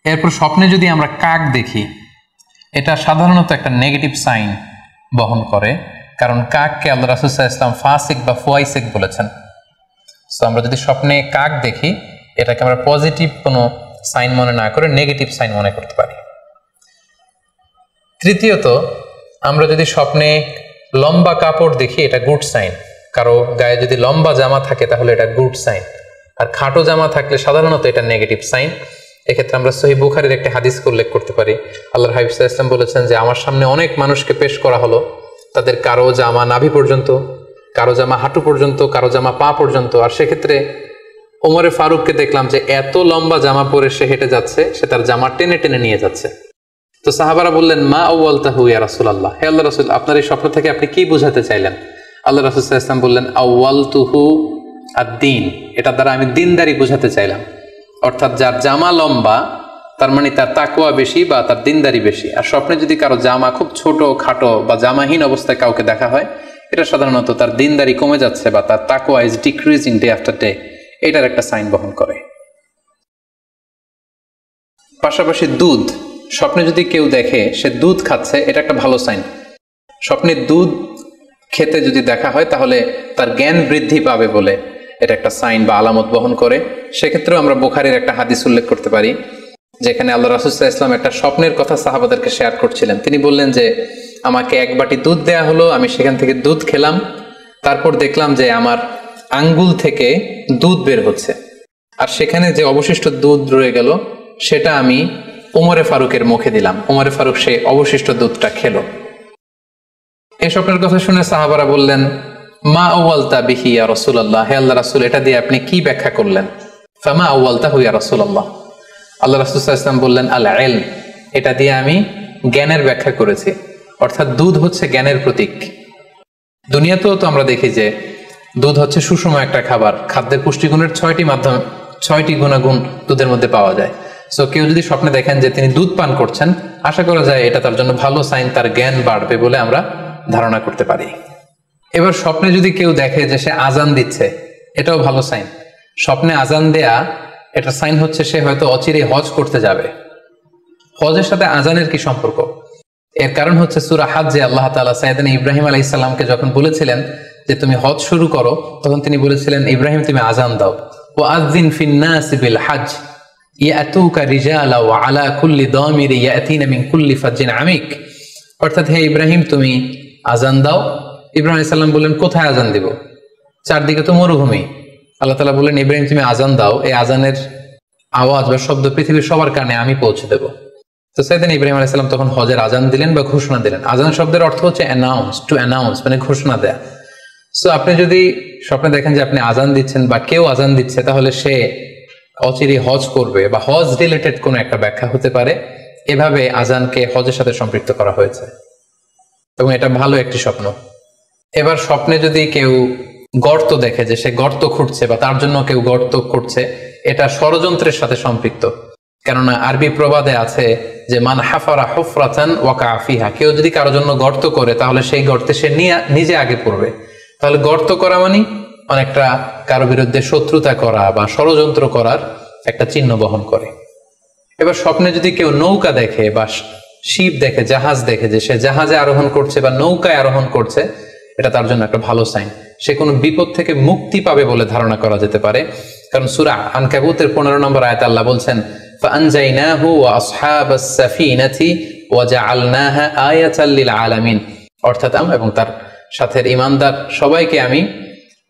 এরপর স্বপ্নে যদি আমরা কাক দেখি, এটা সাধারণত একটা নেগেটিভ সাইন বহন করে, কারণ কাককে আল্লাহ রাসূল সাল্লাল্লাহু আলাইহি ওয়াসাল্লাম ফাসিক বা ফুয়াইসিক বলেছেন। সো আমরা যদি স্বপ্নে কাক দেখি, এটাকে আমরা পজিটিভ কোনো সাইন মনে না করে নেগেটিভ সাইন মনে করতে পারি। তৃতীয়ত, আমরা যদি স্বপ্নে লম্বা কাপড় দেখি, এটা গুড সাইন। কারো গায়ে যদি লম্বা জামা থাকে তাহলে এটা গুড সাইন, আর খাটো জামা থাকলে সাধারণত এটা নেগেটিভ সাইন। এক্ষেত্রে আমরা সহিহ বুখারীর একটি হাদিসকে উল্লেখ করতে পারি। আল্লাহর হাবিব সাল্লাল্লাহু আলাইহি ওয়াসাল্লাম বলেছেন যে আমার সামনে অনেক মানুষকে পেশ করা হলো, তাদের কারো জামা নাভি পর্যন্ত, কারো জামা হাঁটু পর্যন্ত, কারো জামা পা পর্যন্ত। আর সেক্ষেত্রে ওমরে ফারুককে দেখলাম যে এত লম্বা জামা পরে সে হেঁটে যাচ্ছে, সে তার জামা টেনে টেনে নিয়ে যাচ্ছে। তো সাহাবারা বললেন মা আউয়ালতাহু ইয়া রাসূলুল্লাহ, হে আল্লাহর রাসূল, আপনার এই স্বপ্ন থেকে আপনি কি বোঝাতে চাইলেন? আল্লাহ রাসূল সাল্লাল্লাহু আলাইহি ওয়াসাল্লাম বললেন আউয়ালতুহু আদ-দীন, এটা দ্বারা আমি দিনদারি বোঝাতে চাইলাম। অর্থাৎ যার জামা লম্বা তার মানে তার তাকওয়া বেশি বা তার দিনদারি বেশি। আর স্বপ্নে যদি কারো জামা খুব ছোট খাটো বা জামাহীন অবস্থায় কাউকে দেখা হয়, এটা সাধারণত তার দিনদারি কমে যাচ্ছে বা তার তাকওয়া is decreasing day after day, এটার একটা সাইন বহন করে। পাশাপাশি দুধ, স্বপ্নে যদি কেউ দেখে সে দুধ খাচ্ছে, এটা একটা ভালো সাইন। স্বপ্নে দুধ খেতে যদি দেখা হয় তাহলে তার জ্ঞান বৃদ্ধি পাবে বলে এটা একটা সাইন বা আলামত বহন করে। সেক্ষেত্রেও আমরা বুখারীর একটা হাদিস উল্লেখ করতে পারি, যেখানে আল্লাহ রাসূল সাল্লাল্লাহু আলাইহি ওয়াসাল্লাম একটা স্বপ্নের কথা সাহাবাদেরকে শেয়ার করছিলেন। তিনি বললেন যে আমাকে এক বাটি দুধ দেয়া হলো, আমি সেখান থেকে দুধ খেলাম, তারপর দেখলাম যে আমার আঙ্গুল থেকে দুধ বের হচ্ছে, আর সেখানে যে অবশিষ্ট দুধ রয়ে গেল সেটা আমি ওমরে ফারুকের মুখে দিলাম। ওমরে ফারুক সে অবশিষ্ট দুধটা খেলো। এই স্বপ্নের কথা শুনে সাহাবারা বললেন, মা আউয়ালতা বিহি ইয়া রাসূলুল্লাহ, হে আল্লাহ রাসূল, এটা দিয়ে আপনি কি ব্যাখ্যা করলেন? ফামা আউয়ালতাহু ইয়া রাসূলুল্লাহ, আল্লাহ রাসূল সাল্লাল্লাহু আলাইহি ওয়াসাল্লাম বললেন, আল ইলম, এটা দিয়ে আমি জ্ঞানের ব্যাখ্যা করেছি। অর্থাৎ দুধ হচ্ছে জ্ঞানের প্রতীক। দুনিয়াতেও তো আমরা দেখি যে দুধ হচ্ছে সুষম একটা খাবার, খাদ্যের পুষ্টিগুণের 6টি গুণাগুণ দুধের মধ্যে পাওয়া যায়। সো কেউ যদি স্বপ্নে দেখেন যে তিনি দুধ পান করছেন, আশা করা যায় এটা তার জন্য ভালো সাইন, তার জ্ঞান বাড়বে বলে আমরা ধারণা করতে পারি। এবার স্বপ্নে যদি কেউ দেখে যে সে আজান দিচ্ছে, এটাও ভালো সাইন। স্বপ্নে আজান দেয়া এটা সাইন হচ্ছে সে হয়তো অচিরে হজ করতে যাবে। হজের সাথে আজানের কি সম্পর্ক? এর কারণ হচ্ছে সূরা হজ্জে আল্লাহ তাআলা সাইয়েদনা ইব্রাহিম আলাইহিস সালামকে যখন বলেছিলেন যে তুমি হজ শুরু করো, তখন তিনি বলেছিলেন, ইব্রাহিম তুমি আজান দাও, ওয়াআযিন ফিন নাসি বিল হজ ইয়াতুকা রিজালা ওয়া আলা কুল্লি দামির ইয়াতিনা মিন কুল্লি ফাজ্জিন আমিক। অর্থাৎ হে ইব্রাহিম তুমি আজান দাও। ইব্রাহিম আলাইহিস সালাম বললেন, কোথায় আজান দিব? চারদিকে তো মরুভূমি। আল্লাহ তাআলা বললেন, ইব্রাহিম তুমি আজান দাও, এই আজানের আওয়াজ বা শব্দ পৃথিবীর সবার কানে আমি পৌঁছে দেব। তো সাইয়েদনা ইব্রাহিম আলাইহিস সালাম তখন হজের আজান দিলেন বা ঘোষণা দিলেন। আজান শব্দের অর্থ হচ্ছে অ্যানাউন্স, টু অ্যানাউন্স, মানে ঘোষণা দেয়া। সো আপনি যদি স্বপ্নে দেখেন যে আপনি আজান দিচ্ছেন বা কেউ আজান দিচ্ছে, তাহলে সে অচিরে হজ করবে বা হজ রিলেটেড কোনো একটা ব্যাখ্যা হতে পারে। এভাবে আজানকে হজের সাথে সম্পৃক্ত করা হয়েছে এবং এটা ভালো একটি স্বপ্ন। এবার স্বপ্নে যদি কেউ গর্ত দেখে যে সে গর্ত খুঁড়ছে বা তার জন্য কেউ গর্ত করছে, এটা ষড়যন্ত্রের সাথে সম্পৃক্ত। কেননা আরবি প্রবাদে আছে যে মান হাফারা হুফরাতান ওয়াকা ফিহা, কেউ যদি কারোর জন্য গর্ত করে তাহলে সেই গর্তে সে নিজে আগে পড়বে। তাহলে গর্ত করা মানে অনেকটা কারো বিরুদ্ধে শত্রুতা করা বা ষড়যন্ত্র করার একটা চিহ্ন বহন করে। এবার স্বপ্নে যদি কেউ নৌকা দেখে বা শিপ দেখে, জাহাজ দেখে যে সে জাহাজে আরোহণ করছে বা নৌকায় আরোহণ করছে, এটা তার জন্য একটা ভালো সাইন। সে কোনো বিপদ থেকে মুক্তি পাবে বলে ধারণা করা যেতে পারে। কারণ সূরা আনকাবুতের 15 নম্বর আয়াতে আল্লাহ বলছেন, ফাআনজাইনাহু ওয়া আসহাবাস সাফিনাতি ওয়া জাআলনাহা আয়াতাল লিল আলামিন, অর্থাৎ এবং তার সাথে ঈমানদার সবাইকে আমি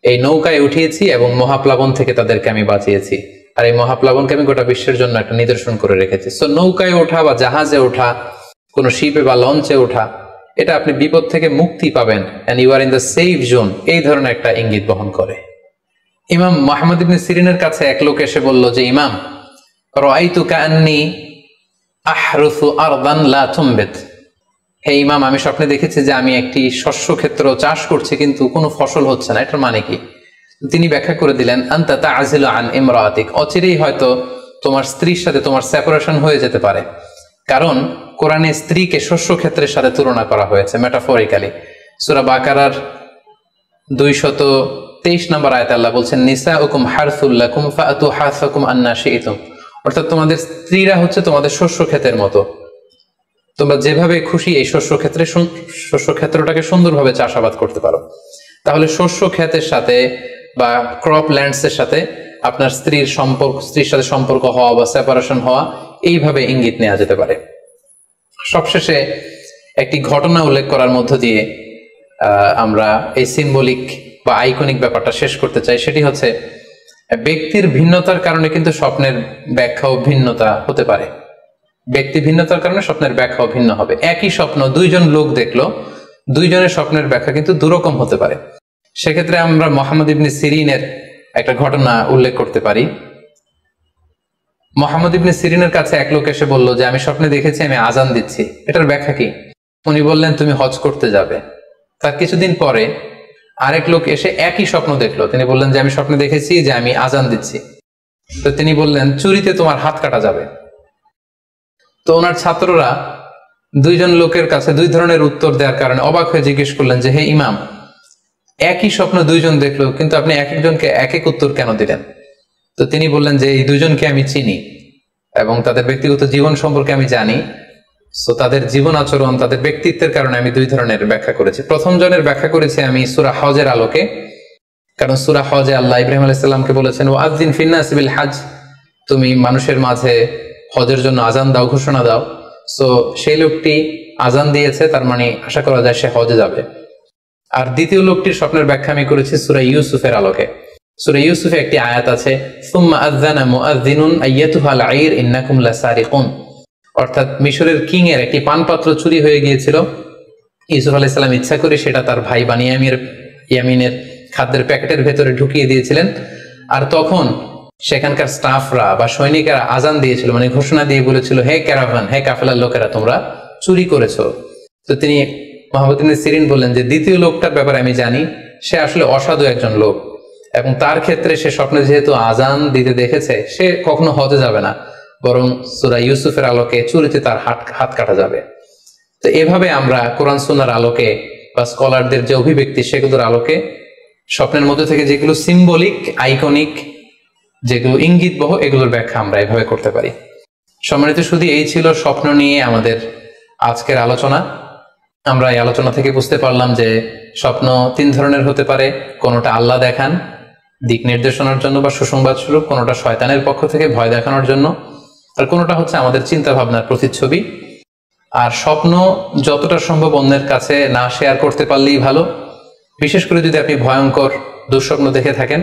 এই নৌকায় উঠিয়েছি এবং মহাপ্লাবন থেকে তাদেরকে আমি বাঁচিয়েছি। আর এই মহাপ্লাবনকে আমি গোটা বিশ্বের জন্য একটা নিদর্শন করে রেখেছি। সো নৌকায় ওঠা বা জাহাজে ওঠা, কোনো শিপে বা লঞ্চে ওঠা, এটা আপনি বিপদ থেকে মুক্তি পাবেন, and you are in the safe zone, এই ধরনের একটা ইঙ্গিত বহন করে। ইমাম মুহাম্মদ ইবনে সিরিনের কাছে এক লোক এসে বলল যে, ইমাম রাআইতু কাআন্নী আহরুসু আরদান লা তুমবিত, হে ইমাম আমি স্বপ্নে দেখেছি যে আমি একটি শস্য ক্ষেত্র চাষ করছি কিন্তু কোনো ফসল হচ্ছে না, এটার মানে কি? তিনি ব্যাখ্যা করে দিলেন, আনতা তা'জিলু আন ইমরাতিক, অচিরেই হয়তো তোমার স্ত্রীর সাথে তোমার সেপারেশন হয়ে যেতে পারে। কারণ কোরআনে স্ত্রীকে শস্য ক্ষেত্রের সাথে তুলনা করা হয়েছে মেটাফরিক্যালি। সূরা বাকারার 223 নম্বর আয়াতে আল্লাহ বলছেন, নিসাউকুম হারসুল লাকুম ফাআতু হারসাকুম আন্না শি'তুম, অর্থাৎ তোমাদের স্ত্রীরা হচ্ছে তোমাদের শস্য ক্ষেতের মতো, তোমরা যেভাবে খুশি এই শস্য ক্ষেত্রটাকে সুন্দরভাবে চাষাবাদ করতে পারো। তাহলে শস্য ক্ষেতের সাথে বা ক্রপ ল্যান্ডস এর সাথে আপনার স্ত্রীর সাথে সম্পর্ক হওয়া বা সেপারেশন হওয়া, এইভাবে ইঙ্গিত নেওয়া যেতে পারে। সবশেষে একটি ঘটনা উল্লেখ করার মধ্য দিয়ে আমরা এই সিম্বলিক বা আইকনিক ব্যাপারটা শেষ করতে চাই। সেটি হচ্ছে ব্যক্তির ভিন্নতার কারণে কিন্তু স্বপ্নের ব্যাখ্যাও ভিন্নতা হতে পারে। ব্যক্তি ভিন্নতার কারণে স্বপ্নের ব্যাখ্যাও ভিন্ন হবে। একই স্বপ্ন দুইজন লোক দেখলো, দুইজনের স্বপ্নের ব্যাখ্যা কিন্তু দুরকম হতে পারে। সেক্ষেত্রে আমরা মুহাম্মদ ইবনে সিরিনের একটা ঘটনা উল্লেখ করতে পারি। মুহাম্মদ ইবনে সিরিনের কাছে এক লোক এসে বলল যে আমি স্বপ্নে দেখেছি আমি আজান দিচ্ছি, এটার ব্যাখ্যা কি? উনি বললেন তুমি হজ করতে যাবে। তার কিছুদিন পরে আরেক লোক এসে একই স্বপ্ন দেখলো, তিনি বললেন যে আমি স্বপ্নে দেখেছি যে আমি আজান দিচ্ছি। তো তিনি বললেন, চুরিতে তোমার হাত কাটা যাবে। তো ওনার ছাত্ররা দুইজন লোকের কাছে দুই ধরনের উত্তর দেওয়ার কারণে অবাক হয়ে জিজ্ঞেস করলেন যে, হে ইমাম, একই স্বপ্ন দুইজন দেখলো, কিন্তু আপনি এক একজনকে এক এক উত্তর কেন দিলেন? তো তিনি বললেন যে, এই দুইজনকে আমি চিনি এবং তাদের ব্যক্তিগত জীবন সম্পর্কে আমি জানি। সো তাদের জীবন আচরণ, তাদের ব্যক্তিত্বের কারণে আমি দুই ধরনের ব্যাখ্যা করেছি। প্রথম জনের ব্যাখ্যা করেছি আমি সূরা হজের আলোকে, কারণ সূরা হজে আল্লাহ ইব্রাহিম আলাইহিস সালামকে বলেছেন, ওয়াজ্জিন ফিন্নাসি বিল হজ, তুমি মানুষের মাঝে হজের জন্য আজান দাও, ঘোষণা দাও। সো সেই লোকটি আজান দিয়েছে, তার মানে আশা করা যায় সে হজে যাবে। আর দ্বিতীয় লোকটির স্বপ্নের ব্যাখ্যা আমি করেছি সূরা ইউসুফের আলোকে। সূরা ইউসুফে একটি আয়াত আছে, সুম্মা আযানা মুআযযিনুন আইয়াতুহাল আইর ইন্নাকুম লাসারিকুন, অর্থাৎ মিশরের কিং এর একটি পানপাত্র চুরি হয়ে গিয়েছিল। ইউসুফ আলাইহিস সালাম ইচ্ছা করে সেটা তার ভাই ইয়ামিনের খাদ্যের প্যাকেটের ভেতরে ঢুকিয়ে দিয়েছিলেন। আর তখন সেখানকার স্টাফরা বা সৈনিকেরা আজান দিয়েছিল, মানে ঘোষণা দিয়ে বলেছিল, হে ক্যারাভান, হে কাফেলার লোকেরা, তোমরা চুরি করেছো। তো তিনি মুহাম্মদ ইবনে সিরিন বললেন যে, দ্বিতীয় লোকটার ব্যাপারে আমি জানি, সে আসলে অসাধু একজন লোক, এবং তার ক্ষেত্রে সে স্বপ্নে যেহেতু আজান দিতে দেখেছে, সে কখনো হজে যাবে না, বরং সূরা ইউসুফের আলোকে চুরিতে তার হাত কাটা যাবে। তো এভাবে আমরা কোরআন সুন্নাহর আলোকে বা স্কলারদের যে অভিব্যক্তি, সেগুলোর আলোকে স্বপ্নের মধ্যে থেকে যেগুলো সিম্বলিক, আইকনিক, যেগুলো ইঙ্গিতবহ, এগুলোর ব্যাখ্যা আমরা এভাবে করতে পারি। সম্মানিত শুধু এই ছিল স্বপ্ন নিয়ে আমাদের আজকের আলোচনা। আমরা এই আলোচনা থেকে বুঝতে পারলাম যে স্বপ্ন তিন ধরনের হতে পারে। কোনোটা আল্লাহ দেখান দিক নির্দেশনার জন্য বা সুসংবাদ স্বরূপ, কোনোটা শয়তানের পক্ষ থেকে ভয় দেখানোর জন্য, আর কোনোটা হচ্ছে আমাদের চিন্তা ভাবনার প্রতিচ্ছবি। আর স্বপ্ন যতটা সম্ভব অন্যের কাছে না শেয়ার করতে পারলেই ভালো। বিশেষ করে যদি আপনি ভয়ঙ্কর দুঃস্বপ্ন দেখে থাকেন,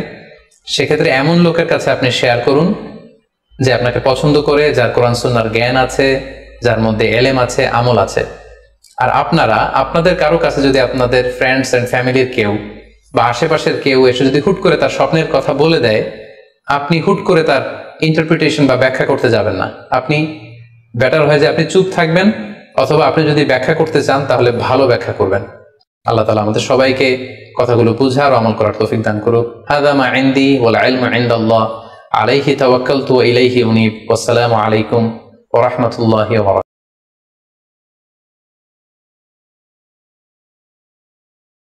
সেক্ষেত্রে এমন লোকের কাছে আপনি শেয়ার করুন যে আপনাকে পছন্দ করে, যার কোরআন সুন্নাহর জ্ঞান আছে, যার মধ্যে এলেম আছে, আমল আছে। আর আপনাদের কারো কাছে যদি আপনাদের ফ্রেন্ডস এন্ড ফ্যামিলির কেউ বা আশেপাশের কেউ এসে যদি হুট করে তার স্বপ্নের কথা বলে দেয়, আপনি হুট করে তার ইন্টারপ্রিটেশন বা ব্যাখ্যা করতে যাবেন না। আপনি বেটার হয় যে আপনি চুপ থাকবেন, অথবা আপনি যদি ব্যাখ্যা করতে চান তাহলে ভালো ব্যাখ্যা করবেন। আল্লাহ তাআলা আমাদের সবাইকে কথাগুলো বুঝার ও আমল করার তৌফিক দান করুক। হাযা মা ইনদি ওয়াল ইলমু ইনদাল্লাহ, আলাইহি তাওয়াক্কালতু ওয়া ইলাইহি উনীব। ওয়াসসালামু আলাইকুম ওয়া রাহমাতুল্লাহি ওয়া বারাকাতুহু।